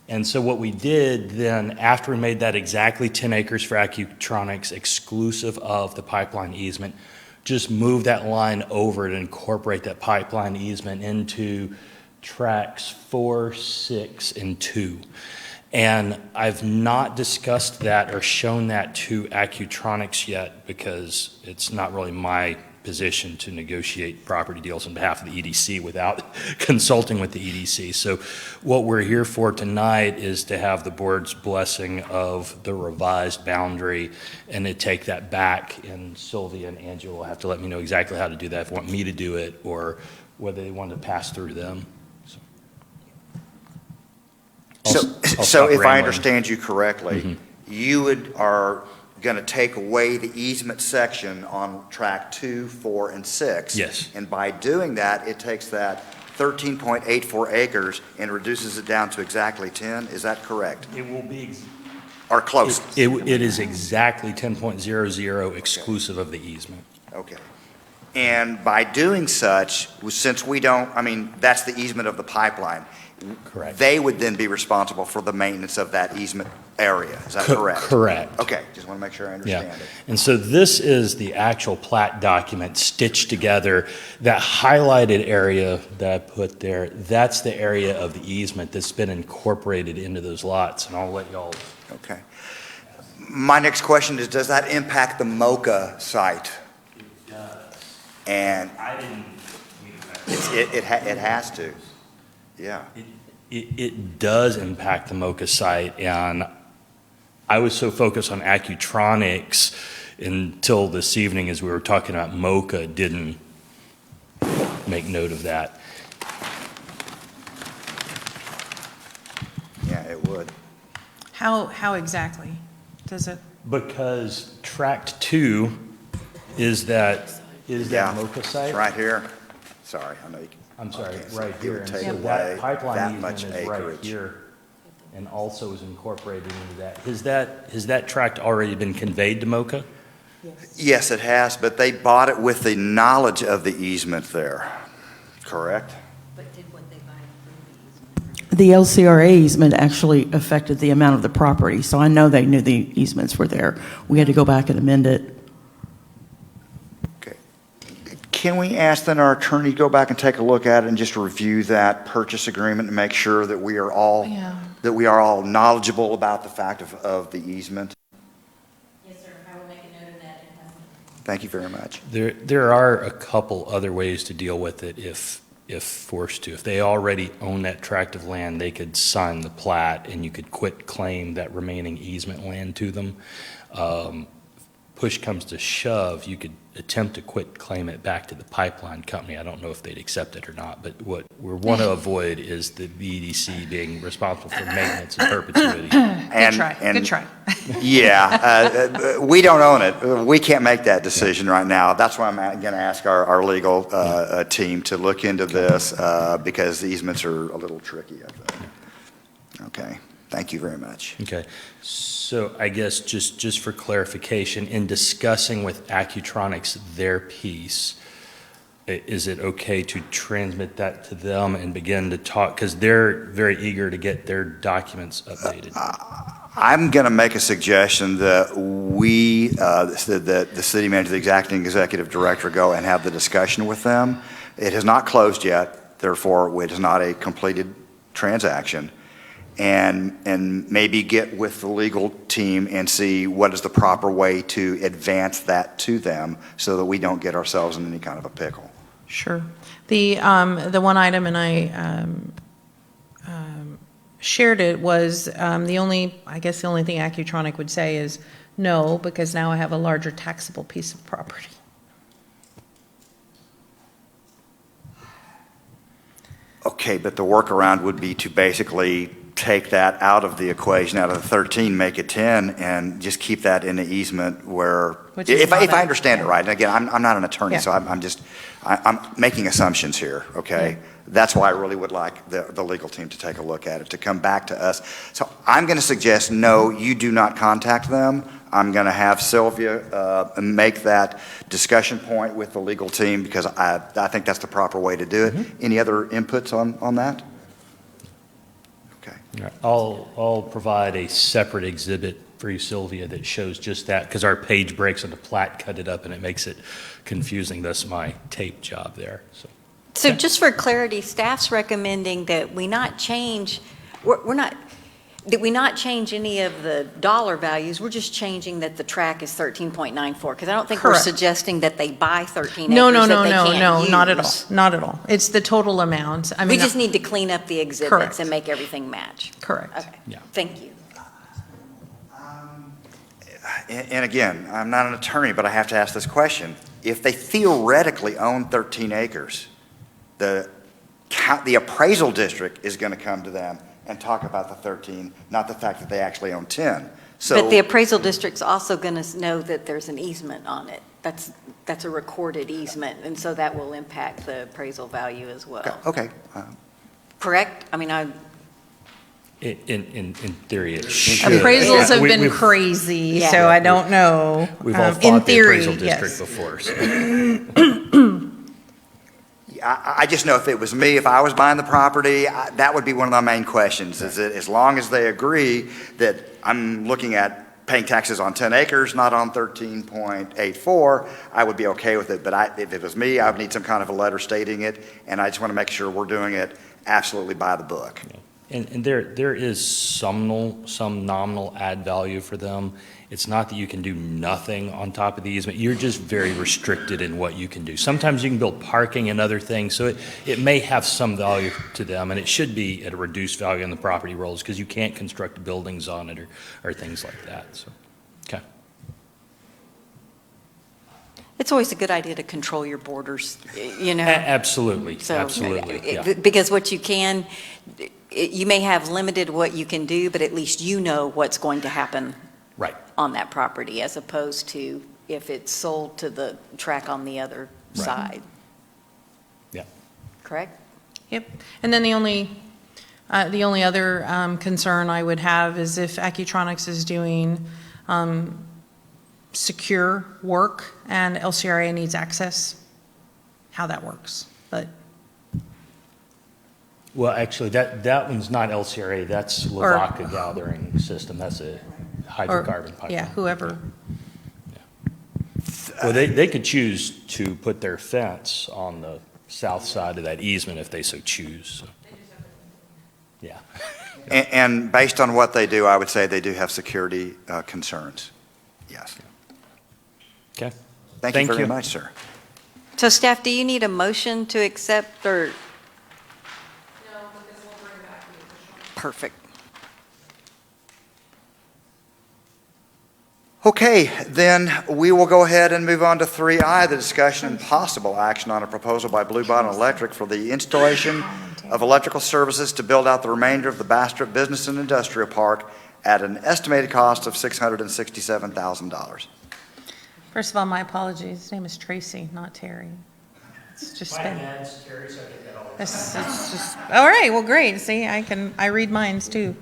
Speaker 8: And so what we did then, after we made that exactly 10 acres for Accutronics exclusive of the pipeline easement, just move that line over to incorporate that pipeline easement into tracks 4, 6, and 2. And I've not discussed that or shown that to Accutronics yet because it's not really my position to negotiate property deals on behalf of the EDC without consulting with the EDC. So what we're here for tonight is to have the board's blessing of the revised boundary and to take that back. And Sylvia and Angela will have to let me know exactly how to do that, if they want me to do it or whether they want to pass through them.
Speaker 1: So
Speaker 8: stop
Speaker 1: if I
Speaker 8: rambling.
Speaker 1: understand you correctly, you are going to take away the easement section on track 2, 4, and 6.
Speaker 8: Yes.
Speaker 1: And by doing that, it takes that 13.84 acres and reduces it down to exactly 10. Is that correct?
Speaker 8: It will be,
Speaker 1: Or close?
Speaker 8: it is exactly 10.00 exclusive of the easement.
Speaker 1: Okay. And by doing such, since we don't, I mean, that's the easement of the pipeline.
Speaker 8: Correct.
Speaker 1: They would then be responsible for the maintenance of that easement area. Is that correct?
Speaker 8: Correct.
Speaker 1: Okay, just want to make sure I understand it.
Speaker 8: And so this is the actual plat document stitched together. That highlighted area that I put there, that's the area of the easement that's been incorporated into those lots, and I'll let y'all.
Speaker 1: Okay. My next question is, does that impact the Mocha site?
Speaker 8: It does.
Speaker 1: And
Speaker 8: I didn't.
Speaker 1: it has to, yeah.
Speaker 8: It does impact the Mocha site, and I was so focused on Accutronics until this evening as we were talking about Mocha, didn't make note of that.
Speaker 1: Yeah, it would.
Speaker 7: How exactly does it?
Speaker 8: Because tract 2 is that
Speaker 1: Yeah,
Speaker 8: Mocha site?
Speaker 1: it's right here. Sorry, I know you can.
Speaker 8: I'm sorry,
Speaker 1: Okay, so
Speaker 8: right
Speaker 1: it
Speaker 8: here.
Speaker 1: would
Speaker 8: And
Speaker 1: take
Speaker 8: so
Speaker 1: away
Speaker 8: that pipeline
Speaker 1: that
Speaker 8: easement
Speaker 1: much
Speaker 8: is right
Speaker 1: acreage.
Speaker 8: here and also is incorporated into that. Has that tract already been conveyed to Mocha?
Speaker 1: Yes, it has, but they bought it with the knowledge of the easement there, correct?
Speaker 3: But did what they buy include the easement?
Speaker 6: The LCRA easement actually affected the amount of the property, so I know they knew the easements were there. We had to go back and amend it.
Speaker 1: Okay. Can we ask then our attorney to go back and take a look at it and just review that purchase agreement and make sure that we are all,
Speaker 7: Yeah.
Speaker 1: that we are all knowledgeable about the fact of the easement?
Speaker 3: Yes, sir, I will make a note of that.
Speaker 1: Thank you very much.
Speaker 8: There are a couple other ways to deal with it if forced to. If they already own that tract of land, they could sign the plat and you could quit claim that remaining easement land to them. Push comes to shove, you could attempt to quit claim it back to the pipeline company. I don't know if they'd accept it or not, but what we want to avoid is the EDC being responsible for maintenance and perpetuity.
Speaker 7: Good try, good try.
Speaker 1: Yeah, we don't own it. We can't make that decision right now. That's why I'm going to ask our legal team to look into this because the easements are a little tricky, I think. Okay, thank you very much.
Speaker 8: Okay, so I guess just for clarification, in discussing with Accutronics their piece, is it okay to transmit that to them and begin to talk, because they're very eager to get their documents updated?
Speaker 1: I'm going to make a suggestion that we, that the city manager, the acting executive director, go and have the discussion with them. It has not closed yet, therefore it is not a completed transaction. And maybe get with the legal team and see what is the proper way to advance that to them so that we don't get ourselves in any kind of a pickle.
Speaker 7: Sure. The one item, and I shared it, was the only thing Accutronic would say is no, because now I have a larger taxable piece of property.
Speaker 1: Okay, but the workaround would be to basically take that out of the equation, out of the 13, make it 10, and just keep that in the easement where,
Speaker 7: Which is
Speaker 1: if I
Speaker 7: not a-
Speaker 1: understand it
Speaker 7: yeah.
Speaker 1: right, and again, I'm not an attorney,
Speaker 7: Yeah.
Speaker 1: so I'm making assumptions here, okay? That's why I really would like the legal team to take a look at it, to come back to us. So I'm going to suggest, no, you do not contact them. I'm going to have Sylvia make that discussion point with the legal team because I think that's the proper way to do it. Any other inputs on that? Okay.
Speaker 8: All right, I'll provide a separate exhibit for you, Sylvia, that shows just that, because our page breaks and the plat cut it up and it makes it confusing. That's my tape job there, so.
Speaker 3: So just for clarity, staff's recommending that we not change, we're not, Did we not change any of the dollar values? We're just changing that the track is 13.94, because I don't think we're
Speaker 7: Correct.
Speaker 3: suggesting that they buy 13
Speaker 7: No,
Speaker 3: acres
Speaker 7: no,
Speaker 3: that
Speaker 7: no,
Speaker 3: they
Speaker 7: no,
Speaker 3: can't
Speaker 7: no, not at all,
Speaker 3: use.
Speaker 7: not at all. It's the total amount. I
Speaker 3: We
Speaker 7: mean,
Speaker 3: just need to clean up the exhibits
Speaker 7: Correct.
Speaker 3: and make everything match.
Speaker 7: correct.
Speaker 3: Okay,
Speaker 8: Yeah.
Speaker 3: thank you.
Speaker 1: And again, I'm not an attorney, but I have to ask this question. If they theoretically own 13 acres, the appraisal district is going to come to them and talk about the 13, not the fact that they actually own 10. So,
Speaker 3: But the appraisal district's also going to know that there's an easement on it. That's a recorded easement, and so that will impact the appraisal value as well.
Speaker 1: okay.
Speaker 3: Correct? I mean,
Speaker 8: In theory, it should.
Speaker 7: Appraisals have been
Speaker 8: We've
Speaker 7: crazy,
Speaker 3: Yeah.
Speaker 7: so I don't know.
Speaker 8: We've all
Speaker 7: In
Speaker 8: fought the
Speaker 7: theory,
Speaker 8: appraisal district
Speaker 7: yes.
Speaker 8: before, so.
Speaker 1: I just know if it was me, if I was buying the property, that would be one of my main questions, is that as long as they agree that I'm looking at paying taxes on 10 acres, not on 13.84, I would be okay with it. But if it was me, I would need some kind of a letter stating it, and I just want to make sure we're doing it absolutely by the book.
Speaker 8: And there is some nominal add value for them. It's not that you can do nothing on top of the easement. You're just very restricted in what you can do. Sometimes you can build parking and other things, so it may have some value to them, and it should be at a reduced value on the property rolls because you can't construct buildings on it or things like that. So, okay.
Speaker 3: it's always a good idea to control your borders, you know?
Speaker 8: Absolutely,
Speaker 3: So,
Speaker 8: absolutely. Yeah.
Speaker 3: Because what you can, you may have limited what you can do, but at least you know what's going to happen
Speaker 8: Right.
Speaker 3: on that property, as opposed to if it's sold to the track on the other
Speaker 8: Right.
Speaker 3: side.
Speaker 8: Yeah.
Speaker 3: Correct?
Speaker 7: Yep. And then the only other concern I would have is if Accutronics is doing secure work and LCRA needs access, how that works. But
Speaker 8: Well, actually, that one's not LCRA, that's Lavaca Gathering System, that's a hydrocarbon pipeline.
Speaker 7: yeah, whoever.
Speaker 8: Well, they could choose to put their fence on the south side of that easement if they so choose. So. Yeah.
Speaker 1: And based on what they do, I would say they do have security concerns. Yes.
Speaker 8: Okay.
Speaker 1: Thank you very much, sir.
Speaker 3: So staff, do you need a motion to accept, or?
Speaker 7: No, because we'll bring back the official.
Speaker 3: Perfect.
Speaker 1: Okay, then we will go ahead and move on to 3I, the discussion and possible action on a proposal by Blue Bottom Electric for the installation of electrical services to build out the remainder of the Bastrop Business and Industrial Park at an estimated cost of $667,000.
Speaker 7: First of all, my apologies. His name is Tracy, not Terry. It's just been.
Speaker 8: Terry, so I get that all the
Speaker 7: It's just, all right, well, great. See, I read minds too.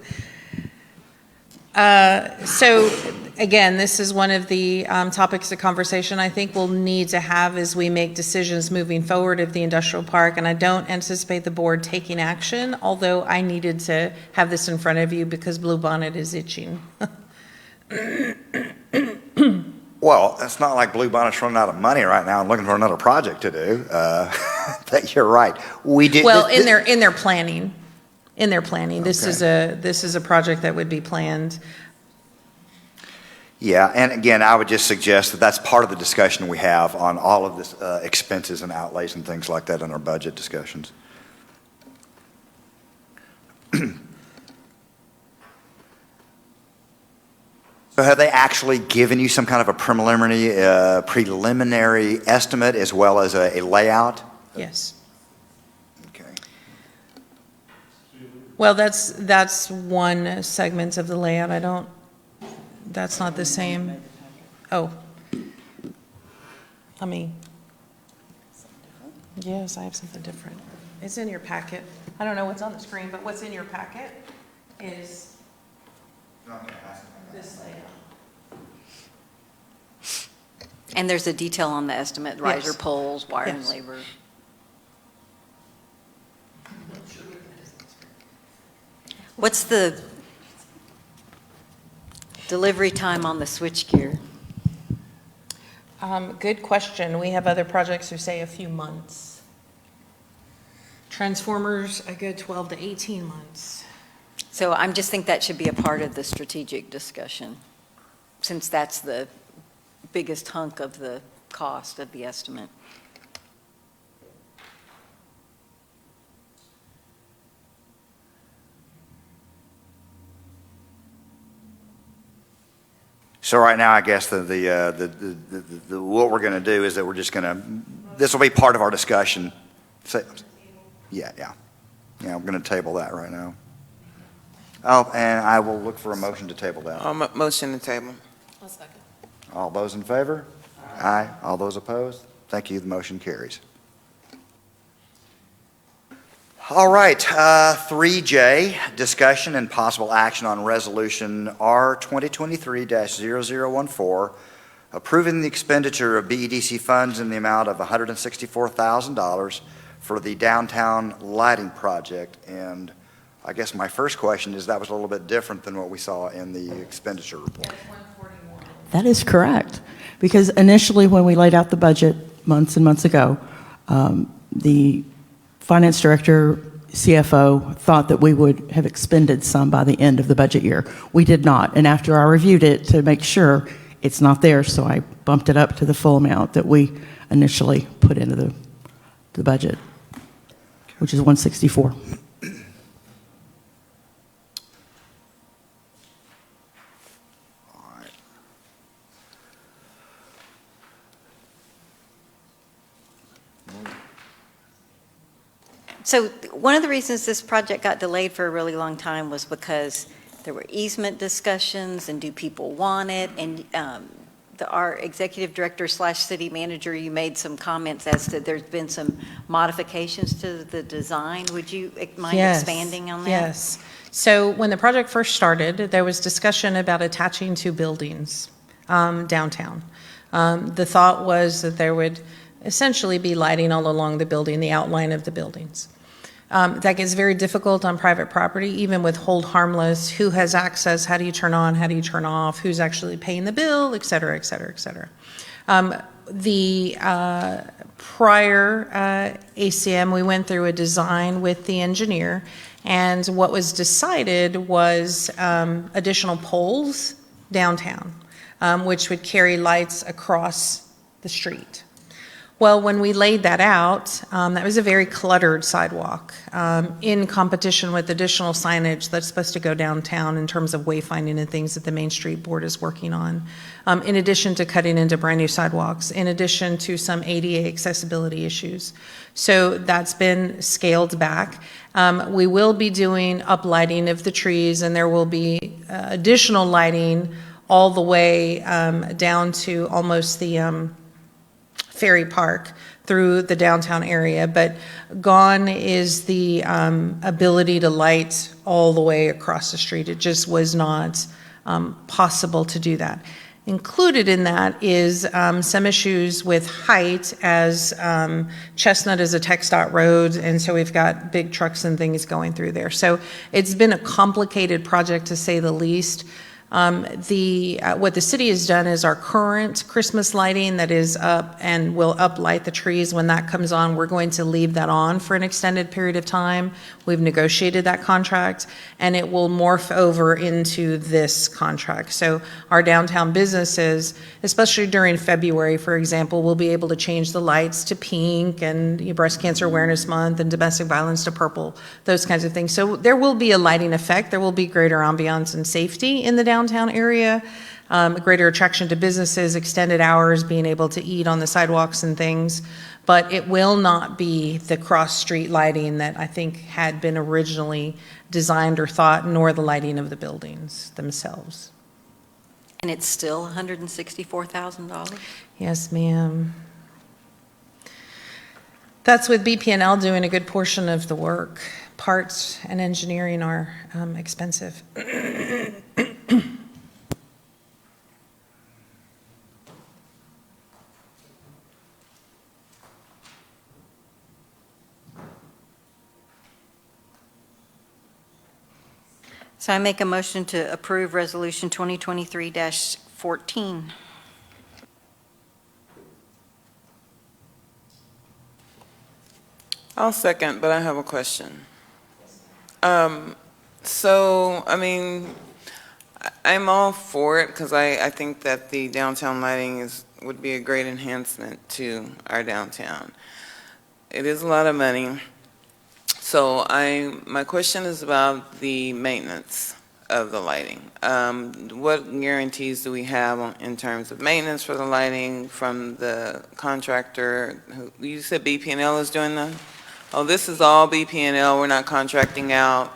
Speaker 7: So again, this is one of the topics of conversation I think we'll need to have as we make decisions moving forward of the industrial park. And I don't anticipate the board taking action, although I needed to have this in front of you because Blue Bonnet is itching.
Speaker 1: Well, it's not like Blue Bonnet's running out of money right now and looking for another project to do. But you're right. We did.
Speaker 7: Well, in their planning, this
Speaker 1: Okay.
Speaker 7: is a project that would be planned.
Speaker 1: Yeah, and again, I would just suggest that that's part of the discussion we have on all of this expenses and outlays and things like that in our budget discussions. So have they actually given you some kind of a preliminary estimate as well as a layout?
Speaker 7: Yes.
Speaker 1: Okay.
Speaker 7: Well, that's one segment of the layout. That's not the same. Oh. Yes, I have something different. It's in your packet. I don't know what's on the screen, but what's in your packet is this layout.
Speaker 3: And there's a detail on the estimate, riser
Speaker 7: Yes.
Speaker 3: poles, wiring
Speaker 7: Yes.
Speaker 3: labor. What's the delivery time on the switchgear?
Speaker 7: Good question. We have other projects who say a few months. Transformers, a good 12 to 18 months.
Speaker 3: So I'm just think that should be a part of the strategic discussion, since that's the biggest hunk of the cost of the estimate.
Speaker 1: So right now, I guess what we're going to do is that we're just going to, this will be part of our discussion. Yeah. Yeah, we're going to table that right now. Oh, and I will look for a motion to table that.
Speaker 5: Motion to table.
Speaker 1: All those in favor? Aye. All those opposed? Thank you. The motion carries. All right, 3J, discussion and possible action on resolution R 2023-0014, approving the expenditure of BEDC funds in the amount of $164,000 for the downtown lighting project. And I guess my first question is that was a little bit different than what we saw in the expenditure report.
Speaker 6: That is correct. Because initially, when we laid out the budget months and months ago, the finance director, CFO, thought that we would have expended some by the end of the budget year. We did not. And after I reviewed it to make sure it's not there, so I bumped it up to the full amount that we initially put into the budget, which is 164.
Speaker 3: So one of the reasons this project got delayed for a really long time was because there were easement discussions and do people want it? And our executive director / city manager, you made some comments as to there's been some modifications to the design. Would you mind expanding on that?
Speaker 7: Yes. So when the project first started, there was discussion about attaching two buildings downtown. The thought was that there would essentially be lighting all along the building, the outline of the buildings. That gets very difficult on private property, even with hold harmless, who has access, how do you turn on, how do you turn off, who's actually paying the bill, et cetera, et cetera, et cetera. The prior ACM, we went through a design with the engineer, and what was decided was additional poles downtown, which would carry lights across the street. Well, when we laid that out, that was a very cluttered sidewalk in competition with additional signage that's supposed to go downtown in terms of wayfinding and things that the Main Street Board is working on, in addition to cutting into brand new sidewalks, in addition to some ADA accessibility issues. So that's been scaled back. We will be doing uplighting of the trees, and there will be additional lighting all the way down to almost the Ferry Park through the downtown area, but gone is the ability to light all the way across the street. It just was not possible to do that. Included in that is some issues with height, as Chestnut is a TxDOT road, and so we've got big trucks and things going through there. So it's been a complicated project, to say the least. What the city has done is our current Christmas lighting that is up and will uplight the trees. When that comes on, we're going to leave that on for an extended period of time. We've negotiated that contract, and it will morph over into this contract. So our downtown businesses, especially during February, for example, will be able to change the lights to pink, and Breast Cancer Awareness Month, and domestic violence to purple, those kinds of things. So there will be a lighting effect. There will be greater ambiance and safety in the downtown area, greater attraction to businesses, extended hours, being able to eat on the sidewalks and things. But it will not be the cross-street lighting that I think had been originally designed or thought, nor the lighting of the buildings themselves.
Speaker 3: And it's still $164,000?
Speaker 7: Yes, ma'am. That's with BP&L doing a good portion of the work. Parts and engineering are expensive.
Speaker 3: So I make a motion to approve Resolution 2023-14.
Speaker 5: I'll second, but I have a question. So, I mean, I'm all for it because I think that the downtown lighting would be a great enhancement to our downtown. It is a lot of money. So my question is about the maintenance of the lighting. What guarantees do we have in terms of maintenance for the lighting from the contractor? You said BP&L is doing that? Oh, this is all BP&L, we're not contracting out?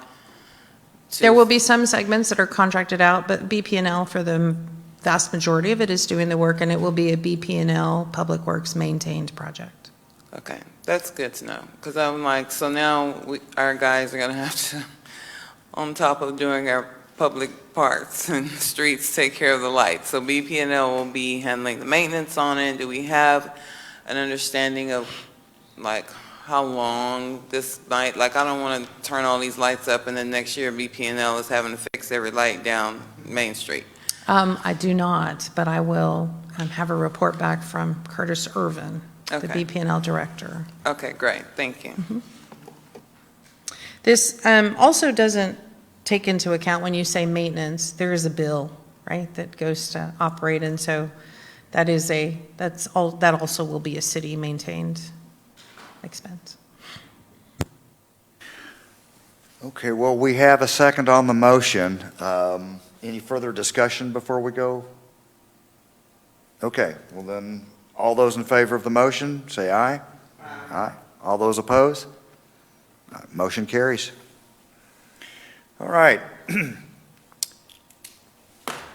Speaker 7: There will be some segments that are contracted out, but BP&L for the vast majority of it is doing the work, and it will be a BP&L Public Works maintained project.
Speaker 5: Okay, that's good to know, because I'm like, so now our guys are gonna have to, on top of doing our public parks and streets, take care of the lights. So BP&L will be handling the maintenance on it. Do we have an understanding of, like, how long this might, like, I don't want to turn all these lights up and then next year BP&L is having to fix every light down Main Street.
Speaker 7: I do not, but I will have a report back from Curtis Irvin, the
Speaker 5: Okay.
Speaker 7: BP&L director.
Speaker 5: Okay, great, thank you.
Speaker 7: This also doesn't take into account when you say maintenance, there is a bill, right, that goes to operate, and so that also will be a city maintained expense.
Speaker 1: Okay, well, we have a second on the motion. Any further discussion before we go? Okay, well then, all those in favor of the motion, say aye. Aye. All those opposed? Motion carries. All right.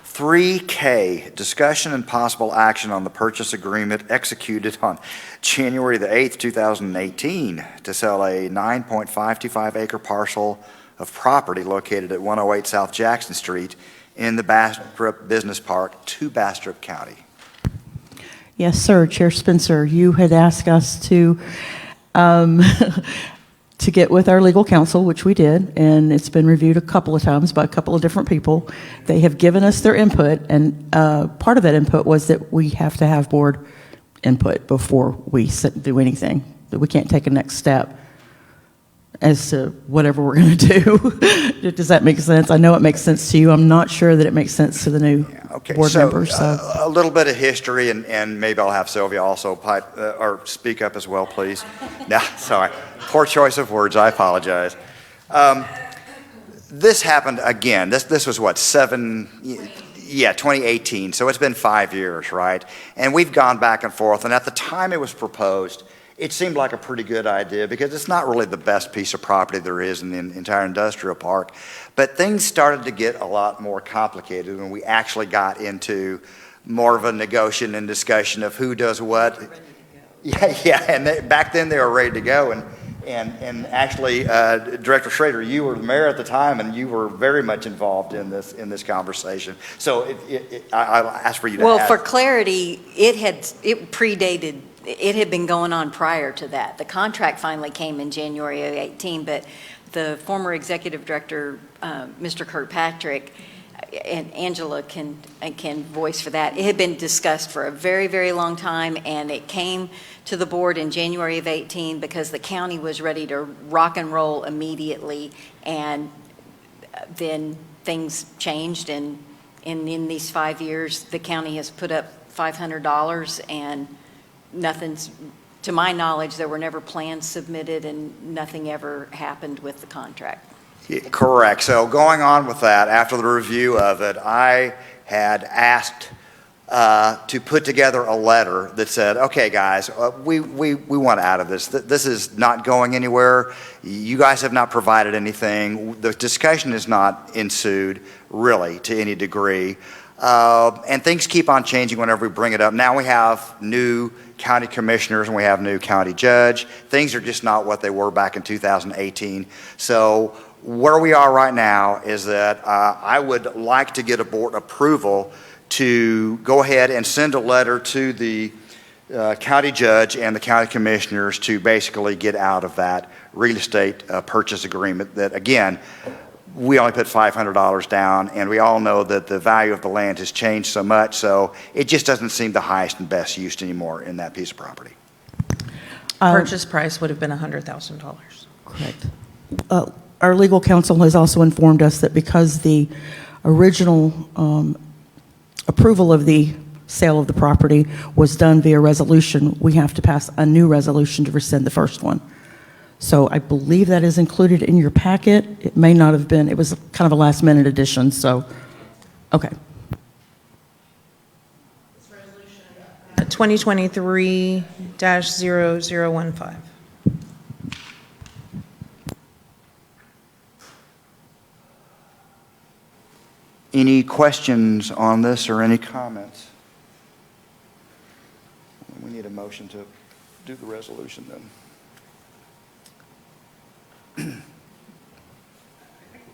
Speaker 1: 3K, discussion and possible action on the purchase agreement executed on January the 8th, 2018 to sell a 9.525 acre parcel of property located at 108 South Jackson Street in the Bastrop Business Park to Bastrop County.
Speaker 6: Yes, sir. Chair Spencer, you had asked us to to get with our legal counsel, which we did, and it's been reviewed a couple of times by a couple of different people. They have given us their input, and part of that input was that we have to have board input before we do anything, that we can't take a next step as to whatever we're going to do. Does that make sense? I know it makes sense to you. I'm not sure that it makes sense to the new board members. So.
Speaker 1: A little bit of history, and maybe I'll have Sylvia also pipe or speak up as well, please. No, sorry. Poor choice of words. I apologize. This happened again. This was what, 2018. So it's been 5 years, right? And we've gone back and forth. And at the time it was proposed, it seemed like a pretty good idea because it's not really the best piece of property there is in the entire industrial park. But things started to get a lot more complicated when we actually got into more of a negotiation and discussion of who does what. Yeah, and back then they were ready to go. And actually, Director Schrader, you were the mayor at the time, and you were very much involved in this conversation. So I'll ask for you to
Speaker 3: Well,
Speaker 1: add.
Speaker 3: for clarity, it predated, it had been going on prior to that. The contract finally came in January of 18, but the former executive director, Mr. Kirkpatrick, and Angela can voice for that. It had been discussed for a very, very long time, and it came to the board in January of 18 because the county was ready to rock and roll immediately, and then things changed, and in these 5 years, the county has put up $500, and nothing's, to my knowledge, there were never plans submitted, and nothing ever happened with the contract.
Speaker 1: Yeah, correct. So going on with that, after the review of it, I had asked to put together a letter that said, okay, guys, we want out of this. This is not going anywhere. You guys have not provided anything. The discussion has not ensued, really, to any degree. And things keep on changing whenever we bring it up. Now we have new county commissioners and we have new county judge. Things are just not what they were back in 2018. So where we are right now is that I would like to get a board approval to go ahead and send a letter to the county judge and the county commissioners to basically get out of that real estate purchase agreement that, again, we only put $500 down, and we all know that the value of the land has changed so much, so it just doesn't seem the highest and best use anymore in that piece of property.
Speaker 7: Purchase price would have been $100,000.
Speaker 6: Correct. our legal counsel has also informed us that because the original approval of the sale of the property was done via resolution, we have to pass a new resolution to rescind the first one. So I believe that is included in your packet. It may not have been. It was kind of a last-minute addition, so, okay.
Speaker 7: 2023-0015.
Speaker 1: Any questions on this or any comments? We need a motion to do the resolution then.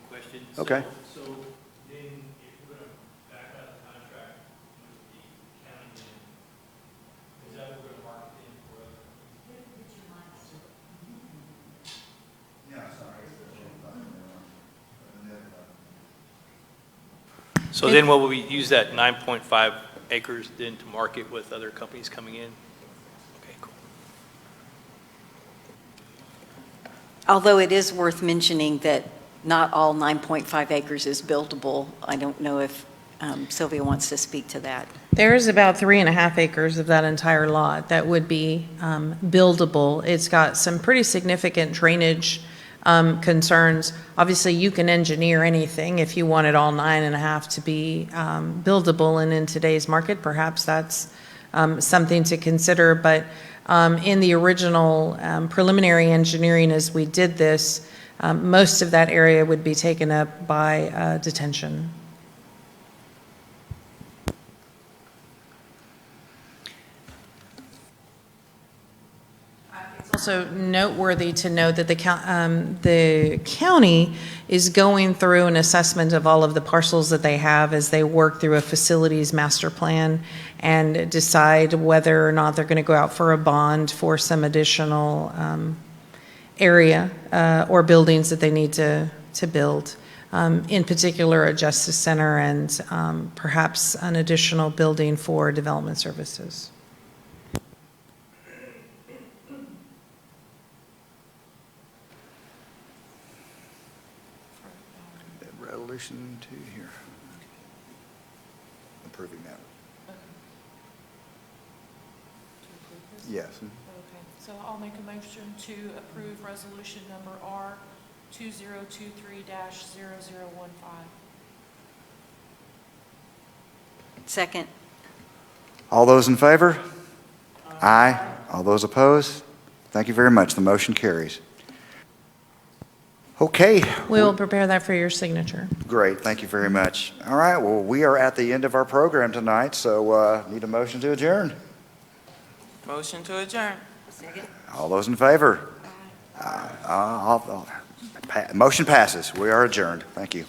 Speaker 9: Question.
Speaker 1: Okay.
Speaker 9: So then if we're going to back out the contract with the county, then is that what we're going to market in for other? So then will we use that 9.5 acres then to market with other companies coming in? Okay, cool.
Speaker 3: Although it is worth mentioning that not all 9.5 acres is buildable. I don't know if Sylvia wants to speak to that.
Speaker 7: There's about 3.5 acres of that entire lot that would be buildable. It's got some pretty significant drainage concerns. Obviously, you can engineer anything if you wanted all 9.5 to be buildable, and in today's market, perhaps that's something to consider. But in the original preliminary engineering as we did this, most of that area would be taken up by detention. Also noteworthy to note that the county is going through an assessment of all of the parcels that they have as they work through a facilities master plan and decide whether or not they're going to go out for a bond for some additional area or buildings that they need to build. In particular, a justice center and perhaps an additional building for development services.
Speaker 1: Resolution 2 here. Approving that. Yes.
Speaker 10: Okay, so I'll make a motion to approve resolution number R 2023-0015.
Speaker 3: Second.
Speaker 1: All those in favor? Aye. All those opposed? Thank you very much. The motion carries. Okay.
Speaker 7: We will prepare that for your signature.
Speaker 1: Great. Thank you very much. All right. Well, we are at the end of our program tonight, so need a motion to adjourn.
Speaker 5: Motion to adjourn.
Speaker 1: All those in favor? Motion passes. We are adjourned. Thank you.